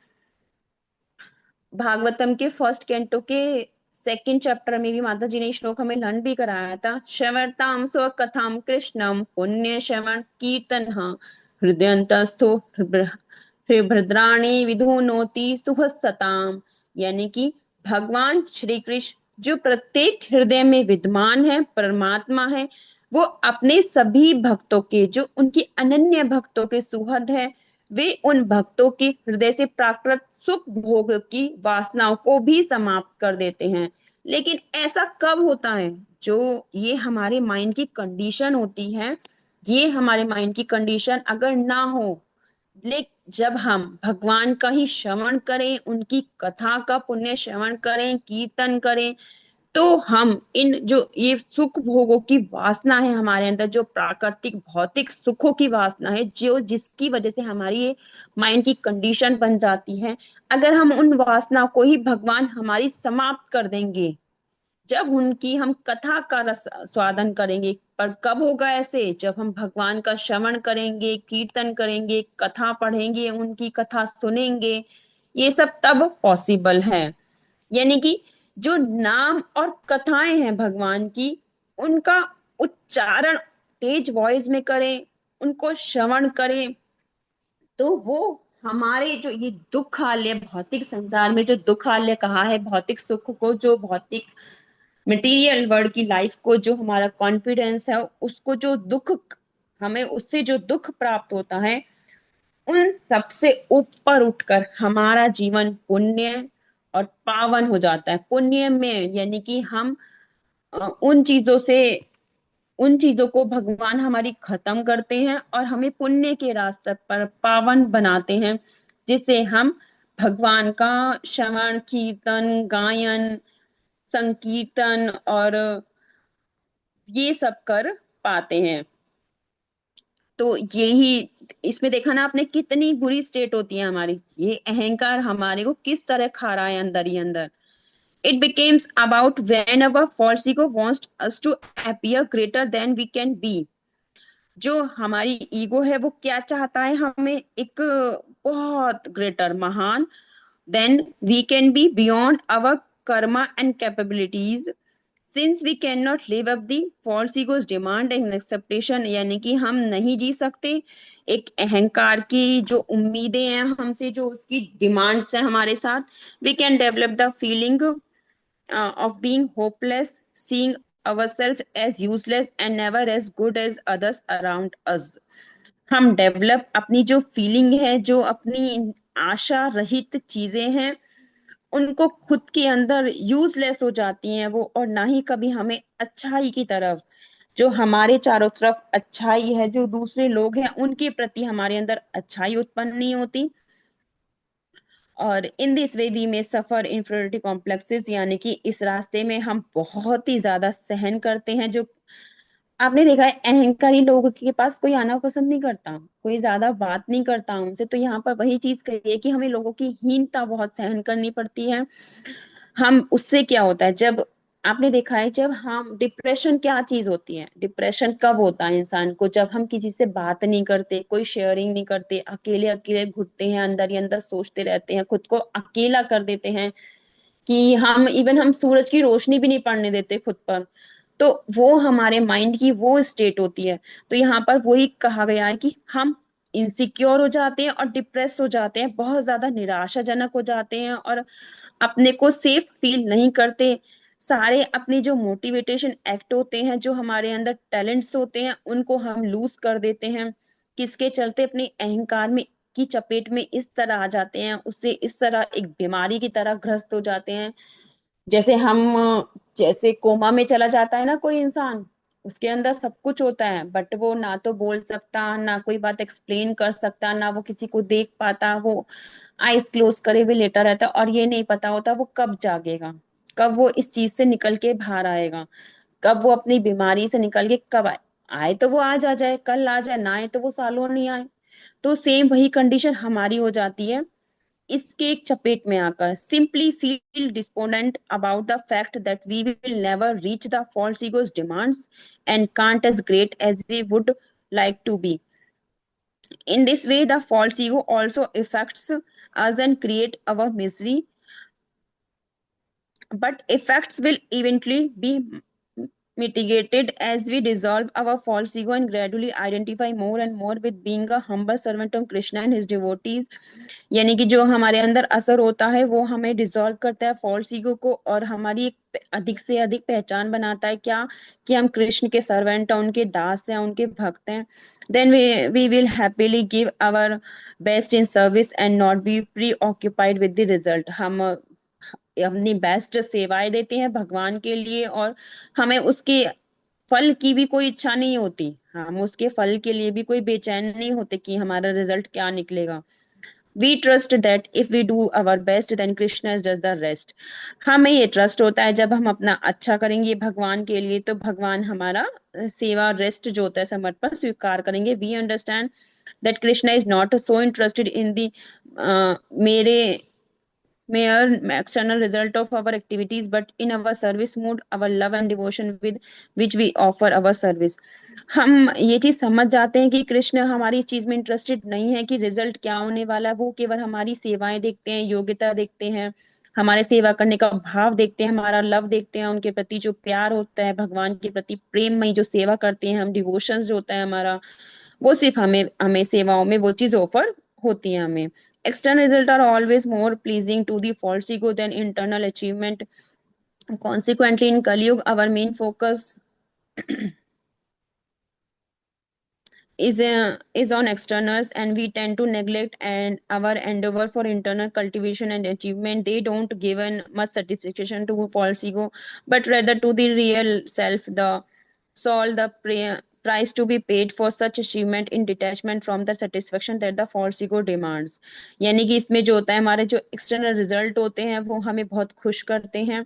भागवतम के फर्स्ट कैंटो के सेकंड चैप्टर में भी माता जी ने श्लोक हमें लर्न भी कराया था, श्रवणताम स्व कथाम कृष्णम पुण्य श्रवण कीर्तन हृदयंतस्थो फिर भद्राणी विधुनोति सुहसताम, यानी कि भगवान श्री कृष्ण जो प्रत्येक हृदय में विद्यमान है, परमात्मा है, वो अपने सभी भक्तों के, जो उनकी अनन्य भक्तों के सुहृद है, वे उन भक्तों के हृदय से प्राकृत सुख भोग की वासनाओं को भी समाप्त कर देते हैं। लेकिन ऐसा कब होता है? जो ये हमारे माइंड की कंडीशन होती है, ये हमारे माइंड की कंडीशन अगर ना हो, लेकिन जब हम भगवान का ही श्रवण करें, उनकी कथा का पुण्य श्रवण करें, कीर्तन करें, तो हम इन जो ये सुख भोगों की वासना है हमारे अंदर, जो प्राकृतिक भौतिक सुखों की वासना है, जो जिसकी वजह से हमारी ये माइंड की कंडीशन बन जाती है, अगर हम उन वासना को ही भगवान हमारी समाप्त कर देंगे, जब उनकी हम कथा का रस स्वादन करेंगे। पर कब होगा ऐसे? जब हम भगवान का श्रवण करेंगे, कीर्तन करेंगे, कथा पढ़ेंगे, उनकी कथा सुनेंगे, ये सब तब पॉसिबल है। यानी कि जो नाम और कथाएं हैं भगवान की, उनका उच्चारण तेज वॉइस में करें, उनको श्रवण करें, तो वो हमारे जो ये दुख आलय, भौतिक संसार में जो दुख आलय कहा है, भौतिक सुख को, जो भौतिक मटेरियल वर्ल्ड की लाइफ को, जो हमारा कॉन्फिडेंस है, उसको जो दुख, हमें उससे जो दुख प्राप्त होता है, उन सबसे ऊपर उठकर हमारा जीवन पुण्य और पावन हो जाता है। पुण्य में यानी कि हम उन चीजों से, उन चीजों को भगवान हमारी खत्म करते हैं और हमें पुण्य के रास्ते पर पावन बनाते हैं, जिससे हम भगवान का श्रवण, कीर्तन, गायन, संकीर्तन और ये सब कर पाते हैं। तो यही, इसमें देखा ना आपने कितनी बुरी स्टेट होती है हमारी, ये अहंकार हमारे को किस तरह खा रहा है अंदर ही अंदर। It becomes about when our false ego wants us to appear greater than we can be. जो हमारी ईगो है वो क्या चाहता है? हमें एक बहुत ग्रेटर, महान, than we can be, beyond our karma and capabilities, since we can not live up the false ego's demand and expectation. यानी कि हम नहीं जी सकते एक अहंकार की जो उम्मीदें हैं हमसे, जो उसकी डिमांड्स हैं हमारे साथ। We can develop the feeling of being hopeless, seeing ourselves as useless and never as good as others around us. हम डेवलप अपनी जो फीलिंग है, जो अपनी आशा रहित चीजें हैं, उनको खुद के अंदर यूजलेस हो जाती हैं वो, और ना ही कभी हमें अच्छाई की तरफ, जो हमारे चारों तरफ अच्छाई है, जो दूसरे लोग हैं उनके प्रति हमारे अंदर अच्छाई उत्पन्न नहीं होती। और इन दिस वे वी में सफर इंफीरियरिटी कॉम्प्लेक्सेस, यानी कि इस रास्ते में हम बहुत ही ज्यादा सहन करते हैं। जो आपने देखा है, अहंकारी लोगों के पास कोई आना पसंद नहीं करता, कोई ज्यादा बात नहीं करता उनसे। तो यहाँ पर वही चीज कही है कि हमें लोगों की हीनता बहुत सहन करनी पड़ती है। हम उससे क्या होता है, जब आपने देखा है, जब हम डिप्रेशन, क्या चीज होती है डिप्रेशन, कब होता है इंसान को? जब हम किसी से बात नहीं करते, कोई शेयरिंग नहीं करते, अकेले अकेले घुटते हैं, अंदर ही अंदर सोचते रहते हैं, खुद को अकेला कर देते हैं, कि हम इवन हम सूरज की रोशनी भी नहीं पड़ने देते खुद पर। तो वो हमारे माइंड की वो स्टेट होती है। तो यहाँ पर वही कहा गया है कि हम इनसिक्योर हो जाते हैं और डिप्रेस हो जाते हैं, बहुत ज्यादा निराशाजनक हो जाते हैं, और अपने को सेफ फील नहीं करते। सारे अपने जो मोटिवेशन एक्ट होते हैं, जो हमारे अंदर टैलेंट्स होते हैं, उनको हम लूज कर देते हैं। किसके चलते? अपने अहंकार में की चपेट में इस तरह आ जाते हैं, उससे इस तरह एक बीमारी की तरह ग्रस्त हो जाते हैं। जैसे हम जैसे कोमा में चला जाता है ना कोई इंसान, उसके अंदर सब कुछ होता है, बट वो ना तो बोल सकता, ना कोई बात एक्सप्लेन कर सकता, ना वो किसी को देख पाता, वो आइज क्लोज करे हुए लेटा रहता है, और ये नहीं पता होता वो कब जागेगा, कब वो इस चीज से निकल के बाहर आएगा, कब वो अपनी बीमारी से निकल के कब आए। आए तो वो आज आ जाए, कल आ जाए, ना आए तो वो सालों नहीं आए। तो सेम वही कंडीशन हमारी हो जाती है, इसके एक चपेट में आकर। Simply feel despondent about the fact that we will never reach the false ego's demands and can't as great as we would like to be. In this way, the false ego also affects us and create our misery, but effects will eventually be mitigated as we dissolve our false ego and gradually identify more and more with being a humble servant of Krishna and his devotees. यानी कि जो हमारे अंदर असर होता है वो हमें डिसॉल्व करता है फॉल्स ईगो को, और हमारी एक अधिक से अधिक पहचान बनाता है क्या, कि हम कृष्ण के सर्वेंट हैं, उनके दास हैं, उनके भक्त हैं. Then we will happily give our best in service and not be preoccupied with the result. हम अपनी बेस्ट सेवाएं देते हैं भगवान के लिए, और हमें उसके फल की भी कोई इच्छा नहीं होती, हम उसके फल के लिए भी कोई बेचैन नहीं होते कि हमारा रिजल्ट क्या निकलेगा. We trust that if we do our best then Krishna does the rest. हमें ये ट्रस्ट होता है जब हम अपना अच्छा करेंगे भगवान के लिए तो भगवान हमारा सेवा रेस्ट जो होता है समर्पण स्वीकार करेंगे. We understand that Krishna is not so interested in the mere mere external result of our activities, but in our service mood, our love and devotion with which we offer our service. हम ये चीज समझ जाते हैं कि कृष्ण हमारी इस चीज में इंटरेस्टेड नहीं है कि रिजल्ट क्या होने वाला है, वो केवल हमारी सेवाएं देखते हैं, योग्यता देखते हैं, हमारे सेवा करने का भाव देखते हैं, हमारा लव देखते हैं, उनके प्रति जो प्यार होता है, भगवान के प्रति प्रेममयी जो सेवा करते हैं हम, डिवोशन जो होता है हमारा, वो सिर्फ हमें हमें सेवाओं में वो चीज ऑफर होती है हमें. External results are always more pleasing to the false ego than internal achievement. Consequently, in Kali Yuga, our main focus is on externals, and we tend to neglect and our endeavor for internal cultivation and achievement. They don't give much satisfaction to false ego, but rather to the real self, the soul, the price to be paid for such achievement in detachment from the satisfaction that the false ego demands. यानी कि इसमें जो होता है हमारे जो एक्सटर्नल रिजल्ट होते हैं वो हमें बहुत खुश करते हैं,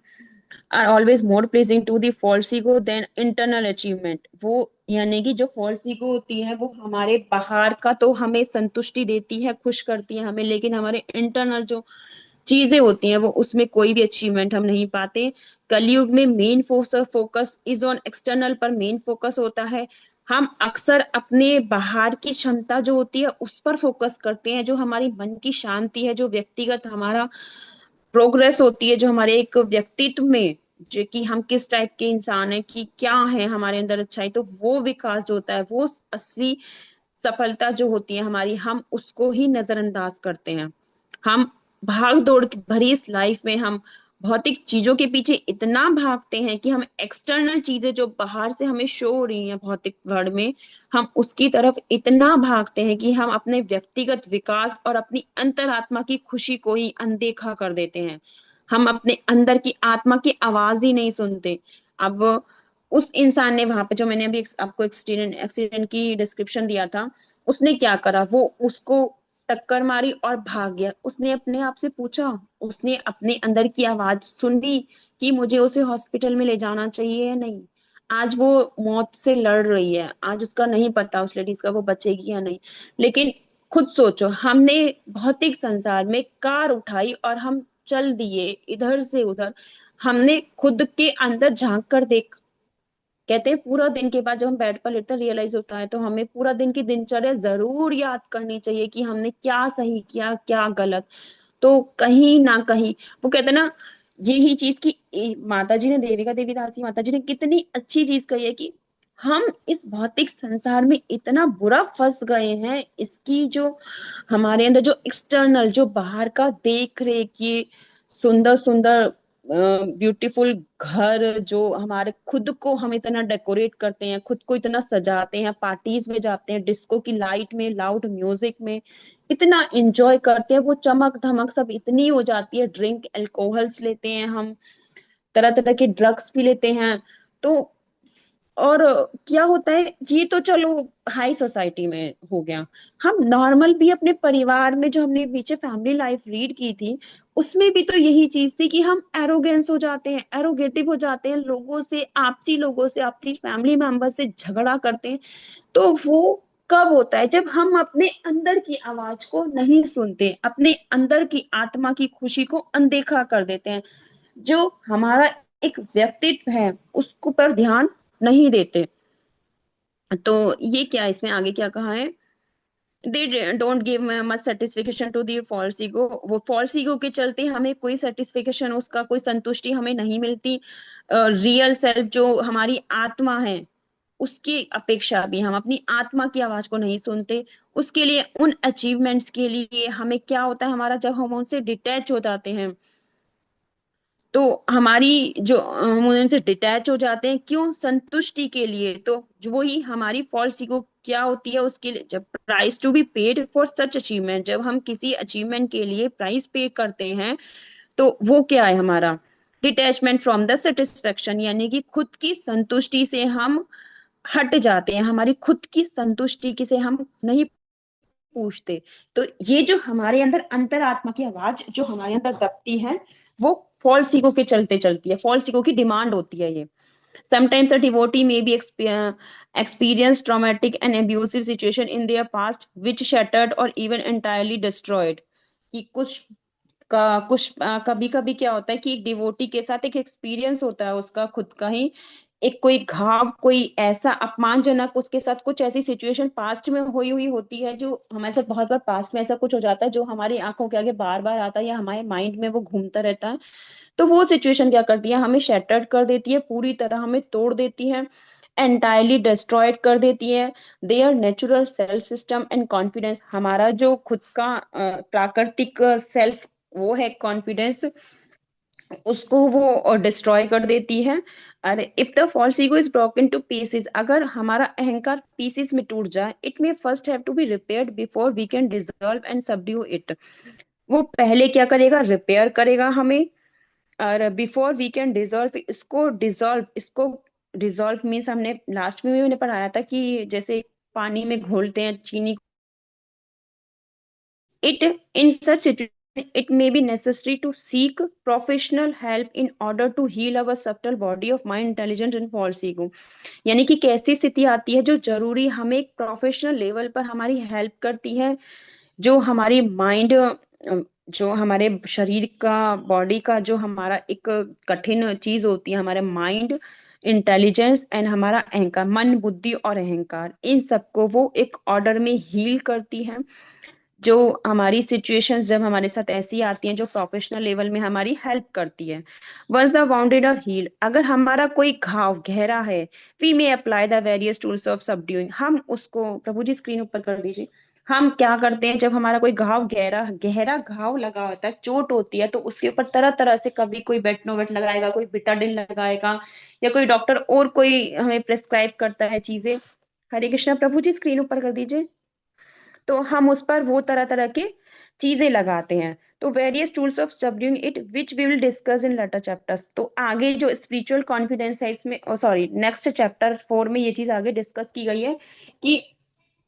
are always more pleasing to the false ego than internal achievement. वो यानी कि जो false ego होती है वो हमारे बाहर का तो हमें संतुष्टि देती है, खुश करती है हमें, लेकिन हमारे इंटरनल जो चीजें होती हैं वो उसमें कोई भी अचीवमेंट हम नहीं पाते. कलयुग में main focus is on external पर मेन फोकस होता है. हम अक्सर अपने बाहर की क्षमता जो होती है उस पर फोकस करते हैं, जो हमारी मन की शांति है, जो व्यक्तिगत हमारा प्रोग्रेस होती है, जो हमारे एक व्यक्तित्व में, जो कि हम किस टाइप के इंसान है, कि क्या है हमारे अंदर अच्छाई, तो वो विकास जो होता है, वो असली सफलता जो होती है हमारी, हम उसको ही नजरअंदाज करते हैं. हम भाग दौड़ की भरी इस लाइफ में हम भौतिक चीजों के पीछे इतना भागते हैं कि हम एक्सटर्नल चीजें जो बाहर से हमें शो हो रही हैं भौतिक वर्ल्ड में, हम उसकी तरफ इतना भागते हैं कि हम अपने व्यक्तिगत विकास और अपनी अंतरात्मा की खुशी को ही अनदेखा कर देते हैं. हम अपने अंदर की आत्मा की आवाज ही नहीं सुनते. अब उस इंसान ने वहां पे, जो मैंने अभी आपको एक्सीडेंट एक्सीडेंट की डिस्क्रिप्शन दिया था, उसने क्या करा, वो उसको टक्कर मारी और भाग गया. उसने अपने आप से पूछा, उसने अपने अंदर की आवाज सुनी कि मुझे उसे हॉस्पिटल में ले जाना चाहिए या नहीं. आज वो मौत से लड़ रही है, आज उसका नहीं पता उस लेडीज का वो बचेगी या नहीं. लेकिन खुद सोचो, हमने भौतिक संसार में कार उठाई और हम चल दिए इधर से उधर. हमने खुद के अंदर झांक कर देख, कहते हैं पूरा दिन के बाद जब हम बेड पर लेटते हैं रियलाइज होता है, तो हमें पूरा दिन की दिनचर्या जरूर याद करनी चाहिए कि हमने क्या सही किया क्या गलत. तो कहीं ना कहीं वो कहते हैं ना, यही चीज की माता जी ने, देविका देवीदासी माता जी ने कितनी अच्छी चीज कही है कि हम इस भौतिक संसार में इतना बुरा फंस गए हैं, इसकी जो हमारे अंदर जो एक्सटर्नल जो बाहर का देख रेख, ये सुंदर सुंदर ब्यूटीफुल घर, जो हमारे खुद को हम इतना डेकोरेट करते हैं, खुद को इतना सजाते हैं, पार्टीज में जाते हैं, डिस्को की लाइट में, लाउड म्यूजिक में इतना एंजॉय करते हैं, वो चमक धमक सब इतनी हो जाती है, ड्रिंक अल्कोहल्स लेते हैं हम, तरह तरह के ड्रग्स भी लेते हैं. तो और क्या होता है, ये तो चलो हाई सोसाइटी में हो गया. हम नॉर्मल भी अपने परिवार में जो हमने पीछे फैमिली लाइफ लीड की थी, उसमें भी तो यही चीज थी कि हम एरोगेंस हो जाते हैं, एरोगेटिव हो जाते हैं, लोगों से आपसी फैमिली मेंबर से झगड़ा करते हैं. तो वो कब होता है, जब हम अपने अंदर की आवाज को नहीं सुनते, अपने अंदर की आत्मा की खुशी को अनदेखा कर देते हैं, जो हमारा एक व्यक्तित्व है उसको पर ध्यान नहीं देते. तो ये क्या, इसमें आगे क्या कहा है, they don't give much satisfaction to the false ego. वो फॉल्स ईगो के चलते हमें कोई सेटिस्फेक्शन, उसका कोई संतुष्टि हमें नहीं मिलती. रियल सेल्फ जो हमारी आत्मा है उसकी अपेक्षा भी हम अपनी आत्मा की आवाज को नहीं सुनते। उसके लिए उन अचीवमेंट्स के लिए हमें क्या होता है, हमारा जब हम उनसे डिटैच हो जाते हैं तो हमारी जो हम उनसे डिटैच हो जाते हैं, क्यों? संतुष्टि के लिए। तो जो वही हमारी फॉल्स ईगो क्या होती है, उसके लिए जब price to be paid for such achievement, जब हम किसी अचीवमेंट के लिए प्राइस पे करते हैं तो वो क्या है हमारा डिटैचमेंट फ्रॉम द सेटिस्फेक्शन, यानी कि खुद की संतुष्टि से हम हट जाते हैं, हमारी खुद की संतुष्टि की से हम नहीं पूछते। तो ये जो हमारे अंदर अंतरात्मा की आवाज जो हमारे अंदर दबती है, वो फॉल्स ईगो के चलते चलती है, फॉल्स ईगो की डिमांड होती है ये। Sometimes a devotee may be experience traumatic and abusive situation in their past which shattered or even entirely destroyed। कि कुछ कभी कभी क्या होता है कि एक डिवोटी के साथ एक एक्सपीरियंस होता है उसका खुद का ही, एक कोई घाव, कोई ऐसा अपमानजनक, उसके साथ कुछ ऐसी सिचुएशन पास्ट में हुई हुई होती है, जो हमारे साथ बहुत बार पास्ट में ऐसा कुछ हो जाता है जो हमारी आंखों के आगे बार बार आता है या हमारे माइंड में वो घूमता रहता है। तो वो सिचुएशन क्या करती है, हमें शैटर्ड कर देती है, पूरी तरह हमें तोड़ देती है, एंटायरली डिस्ट्रॉयड कर देती है there natural self system and confidence. हमारा जो खुद का प्राकृतिक सेल्फ वो है कॉन्फिडेंस, उसको वो डिस्ट्रॉय कर देती है। अरे if the false ego is broken to pieces, अगर हमारा अहंकार पीसेस में टूट जाए, it may first have to be repaired before we can dissolve and subdue it. वो पहले क्या करेगा, रिपेयर करेगा हमें, और बिफोर वी कैन डिसॉल्व इसको, डिसॉल्व मीन्स हमने लास्ट में भी मैंने पढ़ाया था कि जैसे पानी में घोलते हैं चीनी। It in such situation it may be necessary to seek professional help in order to heal our subtle body of mind, intelligence and false ego। यानी कि कैसी स्थिति आती है जो जरूरी हमें एक प्रोफेशनल लेवल पर हमारी हेल्प करती है, जो हमारी माइंड, जो हमारे शरीर का, बॉडी का जो हमारा एक कठिन चीज होती है, हमारे माइंड, इंटेलिजेंस एंड हमारा अहंकार, मन बुद्धि और अहंकार, इन सबको वो एक ऑर्डर में हील करती है। जो हमारी सिचुएशंस जब हमारे साथ ऐसी आती हैं जो प्रोफेशनल लेवल में हमारी हेल्प करती है। Once the wounded are heal, अगर हमारा कोई घाव गहरा है, we may apply the various tools of subduing, हम उसको, प्रभु जी स्क्रीन ऊपर कर दीजिए। हम क्या करते हैं जब हमारा कोई घाव, गहरा गहरा घाव लगा होता है, चोट होती है, तो उसके ऊपर तरह तरह से, कभी कोई बेटनोवेट लगाएगा, कोई बिटाडिन लगाएगा, या कोई डॉक्टर और कोई हमें प्रेस्क्राइब करता है चीजें। हरे कृष्णा, प्रभु जी स्क्रीन ऊपर कर दीजिए। तो हम उस पर वो तरह तरह के चीजें लगाते हैं। तो various tools of subduing it which we will discuss in later chapters. तो आगे जो स्पिरिचुअल कॉन्फिडेंस है इसमें, सॉरी, नेक्स्ट चैप्टर 4 में ये चीज आगे डिस्कस की गई है कि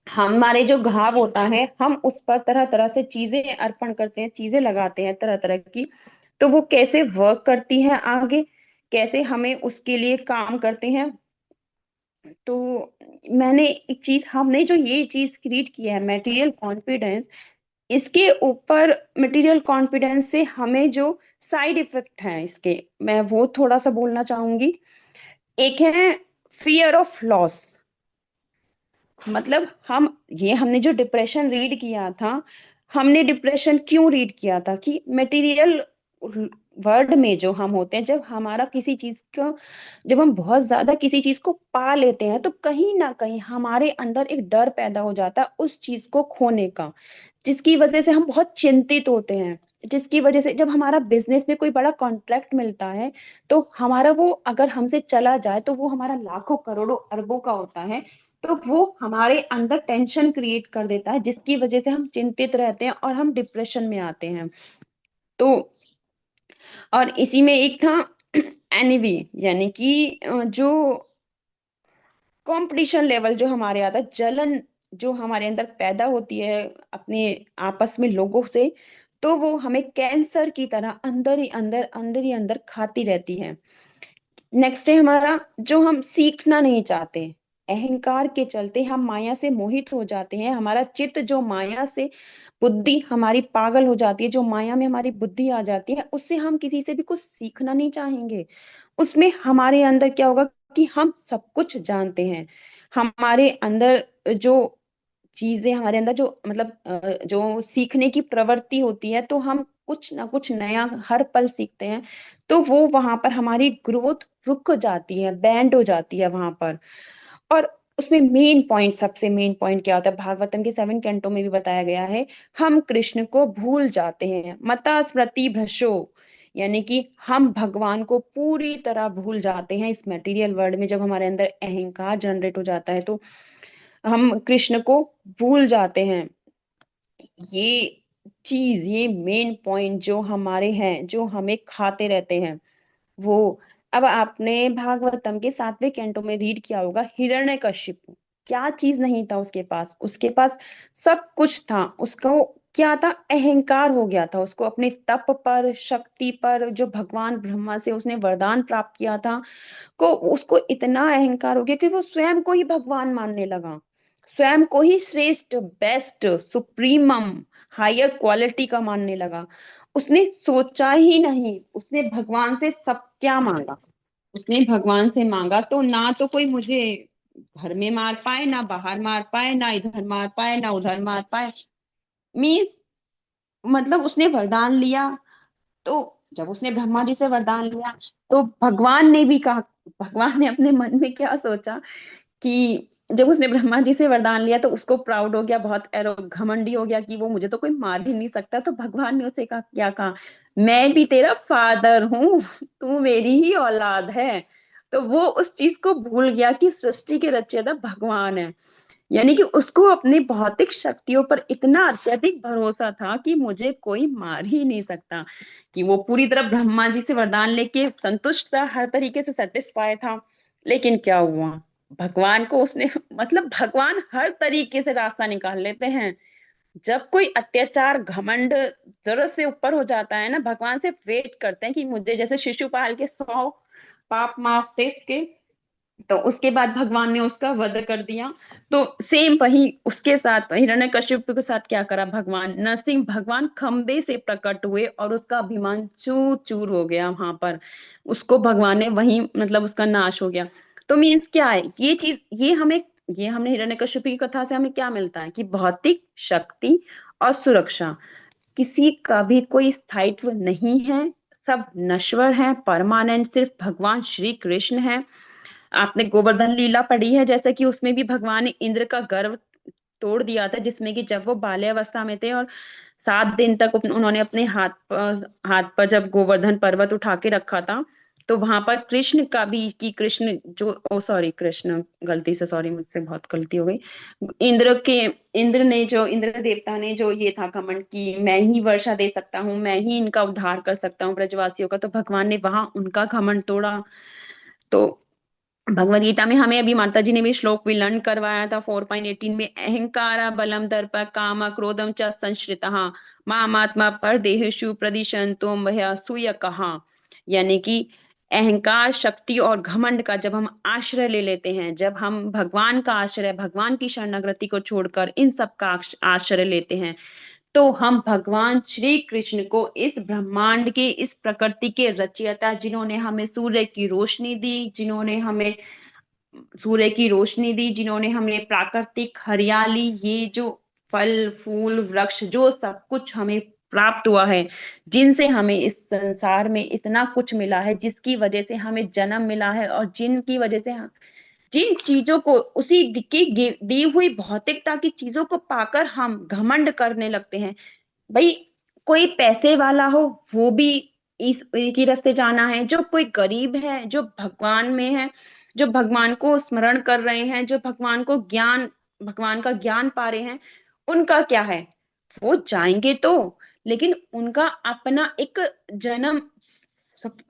हमारे जो घाव होता है हम उस पर तरह तरह से चीजें अर्पण करते हैं, चीजें लगाते हैं तरह तरह की। तो वो कैसे वर्क करती है आगे, कैसे हमें उसके लिए काम करते हैं। तो मैंने एक चीज, हमने जो ये चीज क्रिएट किया है मटेरियल कॉन्फिडेंस, इसके ऊपर मटेरियल कॉन्फिडेंस से हमें जो साइड इफेक्ट हैं इसके, मैं वो थोड़ा सा बोलना चाहूंगी। एक है फियर ऑफ लॉस। मतलब हमने जो डिप्रेशन रीड किया था, हमने डिप्रेशन क्यों रीड किया था कि मटेरियल वर्ल्ड में जो हम होते हैं, जब हमारा किसी चीज का, जब हम बहुत ज्यादा किसी चीज को पा लेते हैं तो कहीं ना कहीं हमारे अंदर एक डर पैदा हो जाता है उस चीज को खोने का, जिसकी वजह से हम बहुत चिंतित होते हैं। जिसकी वजह से जब हमारा बिजनेस में कोई बड़ा कॉन्ट्रैक्ट मिलता है, तो हमारा वो अगर हमसे चला जाए तो वो हमारा लाखों करोड़ों अरबों का होता है, तो वो हमारे अंदर टेंशन क्रिएट कर देता है, जिसकी वजह से हम चिंतित रहते हैं और हम डिप्रेशन में आते हैं। तो और इसी में एक था एनिवी, यानी कि जो कंपटीशन लेवल जो हमारे आता है, जलन जो हमारे अंदर पैदा होती है अपने आपस में लोगों से, तो वो हमें कैंसर की तरह अंदर ही अंदर खाती रहती है। नेक्स्ट है हमारा, जो हम सीखना नहीं चाहते, अहंकार के चलते हम माया से मोहित हो जाते हैं, हमारा चित्त जो माया से, बुद्धि हमारी पागल हो जाती है, जो माया में हमारी बुद्धि आ जाती है, उससे हम किसी से भी कुछ सीखना नहीं चाहेंगे। उसमें हमारे अंदर क्या होगा कि हम सब कुछ जानते हैं, हमारे अंदर जो चीजें, हमारे अंदर जो मतलब जो सीखने की प्रवृत्ति होती है, तो हम कुछ ना कुछ नया हर पल सीखते हैं, तो वो वहां पर हमारी ग्रोथ रुक जाती है, बैंड हो जाती है वहां पर। और उसमें मेन पॉइंट, सबसे मेन पॉइंट क्या होता है, भागवतम के 7 कैंटो में भी बताया गया है, हम कृष्ण को भूल जाते हैं, मता स्मृति भ्रशो, यानी कि हम भगवान को पूरी तरह भूल जाते हैं इस मटेरियल वर्ल्ड में। जब हमारे अंदर अहंकार जनरेट हो जाता है तो हम कृष्ण को भूल जाते हैं। ये चीज, ये मेन पॉइंट जो हमारे हैं, जो हमें खाते रहते हैं वो। अब आपने भागवतम के 7वें कैंटो में रीड किया होगा, हिरण्यकशिपु, क्या चीज नहीं था उसके पास? उसके पास सब कुछ था। उसको क्या था? अहंकार हो गया था उसको, अपने तप पर, शक्ति पर, जो भगवान ब्रह्मा से उसने वरदान प्राप्त किया था, को उसको इतना अहंकार हो गया कि वो स्वयं को ही भगवान मानने लगा, स्वयं को ही श्रेष्ठ, बेस्ट, सुप्रीमम, हायर क्वालिटी का मानने लगा। उसने सोचा ही नहीं, उसने भगवान से सब क्या मांगा, उसने भगवान से मांगा तो ना तो कोई मुझे घर में मार पाए, ना बाहर मार पाए, ना इधर मार पाए, ना उधर मार पाए। मीन्स मतलब उसने वरदान लिया, तो जब उसने ब्रह्मा जी से वरदान लिया तो भगवान ने भी कहा, भगवान ने अपने मन में क्या सोचा कि जब उसने ब्रह्मा जी से वरदान लिया तो उसको प्राउड हो गया, बहुत एरो घमंडी हो गया कि वो मुझे तो कोई मार ही नहीं सकता। तो भगवान ने उसे कहा, क्या कहा, मैं भी तेरा फादर हूँ, तू मेरी ही औलाद है। तो वो उस चीज को भूल गया कि सृष्टि के रचयिता भगवान है। यानी कि उसको अपनी भौतिक शक्तियों पर इतना अत्यधिक भरोसा था कि मुझे कोई मार ही नहीं सकता, कि वो पूरी तरह ब्रह्मा जी से वरदान लेके संतुष्ट था, हर तरीके से सेटिस्फाई था। लेकिन क्या हुआ, भगवान को उसने मतलब भगवान हर तरीके से रास्ता निकाल लेते हैं। जब कोई अत्याचार, घमंड जरूरत से ऊपर हो जाता है ना, भगवान से वेट करते हैं कि मुझे, जैसे शिशुपाल के 100 पाप माफ थे उसके, तो उसके बाद भगवान ने उसका वध कर दिया। तो सेम वही उसके साथ हिरण्यकशिपु के साथ क्या करा भगवान, नरसिंह भगवान खंबे से प्रकट हुए और उसका अभिमान चूर चूर हो गया वहां पर। उसको भगवान ने वही मतलब उसका नाश हो गया। तो मीन्स क्या है ये चीज, ये हमने हिरण्यकशिपु की कथा से हमें क्या मिलता है कि भौतिक शक्ति और सुरक्षा, किसी का भी कोई स्थायित्व नहीं है, सब नश्वर है, परमानेंट सिर्फ भगवान श्री कृष्ण है। आपने गोवर्धन लीला पढ़ी है, जैसे कि उसमें भी भगवान ने इंद्र का गर्व तोड़ दिया था, जिसमें कि जब वो बाल्यावस्था में थे और 7 दिन तक उन्होंने अपने हाथ पर जब गोवर्धन पर्वत उठा के रखा था, तो वहां पर कृष्ण का भी, कि कृष्ण जो, ओ सॉरी कृष्ण, गलती से, सॉरी मुझसे बहुत गलती हो गई। इंद्र के इंद्र ने जो, इंद्र देवता ने जो ये था घमंड की मैं ही वर्षा दे सकता हूँ, मैं ही इनका उद्धार कर सकता हूँ ब्रजवासियों का, तो भगवान ने वहां उनका घमंड तोड़ा। तो भगवत गीता में हमें अभी माता जी ने भी श्लोक भी लर्न करवाया था 4.18 में, अहंकारा बलम दर्प काम क्रोधम च संश्रितः मामात्मा पर देहेषु प्रदिशंतो मह्य सूय कहा। यानी कि अहंकार, शक्ति और घमंड का जब हम आश्रय ले लेते हैं, जब हम भगवान का आश्रय, भगवान की शरणागति को छोड़कर इन सब का आश्रय लेते हैं, तो हम भगवान श्री कृष्ण को, इस ब्रह्मांड के, इस प्रकृति के रचयिता, जिन्होंने हमें सूर्य की रोशनी दी, जिन्होंने हमें प्राकृतिक हरियाली, ये जो फल फूल वृक्ष, जो सब कुछ हमें प्राप्त हुआ है, जिनसे हमें इस संसार में इतना कुछ मिला है, जिसकी वजह से हमें जन्म मिला है, और जिनकी वजह से जिन चीजों को, उसी की दी हुई भौतिकता की चीजों को पाकर हम घमंड करने लगते हैं। भाई, कोई पैसे वाला हो वो भी इस एक ही रास्ते जाना है, जो कोई गरीब है, जो भगवान में है, जो भगवान को स्मरण कर रहे हैं, जो भगवान का ज्ञान पा रहे हैं, उनका क्या है, वो जाएंगे तो, लेकिन उनका अपना एक जन्म,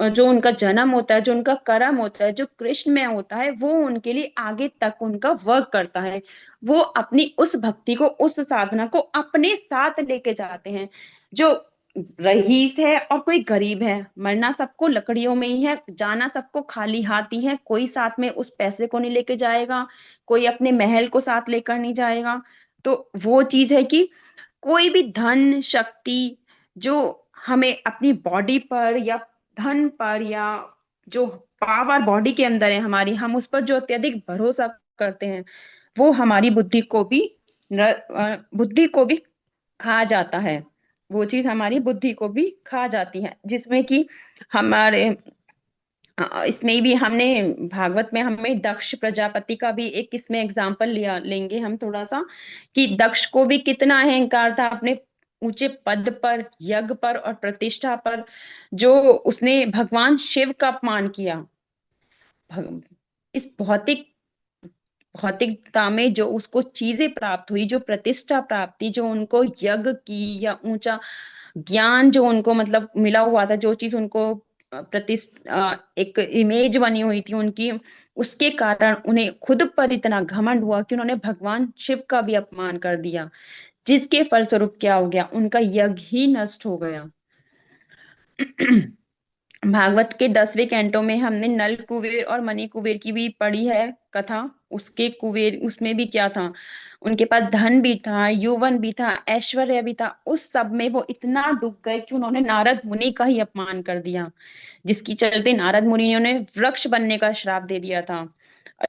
जो उनका जन्म होता है, जो उनका कर्म होता है, जो कृष्ण में होता है, वो उनके लिए आगे तक उनका वर्क करता है। वो अपनी उस भक्ति को, उस साधना को अपने साथ लेके जाते हैं। जो रईस है और कोई गरीब है, मरना सबको लकड़ियों में ही है, जाना सबको खाली हाथ ही है, कोई साथ में उस पैसे को नहीं लेके जाएगा, कोई अपने महल को साथ लेकर नहीं जाएगा। तो वो चीज है कि कोई भी धन शक्ति जो हमें अपनी बॉडी पर, या धन पर, या जो पावर बॉडी के अंदर है हमारी, हम उस पर जो अत्यधिक भरोसा करते हैं, वो हमारी बुद्धि को भी खा जाता है। वो चीज हमारी बुद्धि को भी खा जाती है, जिसमें कि हमारे इसमें भी हमने भागवत में हमें दक्ष प्रजापति का भी एक इसमें एग्जाम्पल लिया लेंगे हम थोड़ा सा, कि दक्ष को भी कितना अहंकार था अपने ऊंचे पद पर, यज्ञ पर और प्रतिष्ठा पर, जो उसने भगवान शिव का अपमान किया। इस भौतिकता में जो उसको चीजें प्राप्त हुई, जो प्रतिष्ठा प्राप्त थी, जो उनको यज्ञ की या ऊंचा ज्ञान जो उनको मतलब मिला हुआ था, जो चीज उनको एक इमेज बनी हुई थी उनकी, उसके कारण उन्हें खुद पर इतना घमंड हुआ कि उन्होंने भगवान शिव का भी अपमान कर दिया, जिसके फलस्वरूप क्या हो गया, उनका यज्ञ ही नष्ट हो गया। भागवत के 10वें कैंटो में हमने नल कुबेर और मणि कुबेर की भी पढ़ी है कथा। उसके कुबेर उसमें भी क्या था, उनके पास धन भी था, यौवन भी था, ऐश्वर्य भी था, उस सब में वो इतना डूब गए कि उन्होंने नारद मुनि का ही अपमान कर दिया, जिसकी चलते नारद मुनि ने उन्हें वृक्ष बनने का श्राप दे दिया था।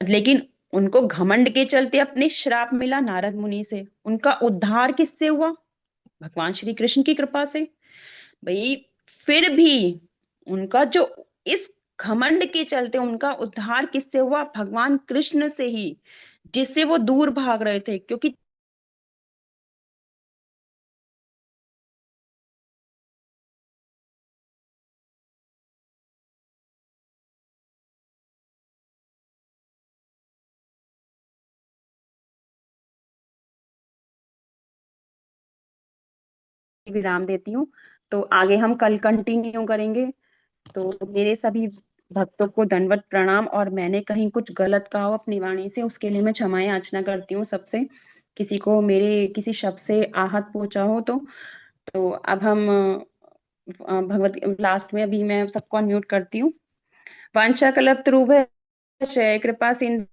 लेकिन उनको घमंड के चलते अपने श्राप मिला नारद मुनि से, उनका उद्धार किससे हुआ, भगवान श्री कृष्ण की कृपा से। भाई फिर भी उनका जो इस घमंड के चलते उनका उद्धार किससे हुआ, भगवान कृष्ण से ही, जिससे वो दूर भाग रहे थे, क्योंकि विराम देती हूँ। तो आगे हम कल कंटिन्यू करेंगे। तो मेरे सभी भक्तों को दंडवत प्रणाम, और मैंने कहीं कुछ गलत कहा हो अपनी वाणी से, उसके लिए मैं क्षमा याचना करती हूँ सबसे, किसी को मेरे किसी शब्द से आहत पहुंचा हो तो अब हम भगवत लास्ट में अभी मैं सबको अनम्यूट करती हूँ। वांछा कल्पतरुभ्यश्च कृपा सिंधु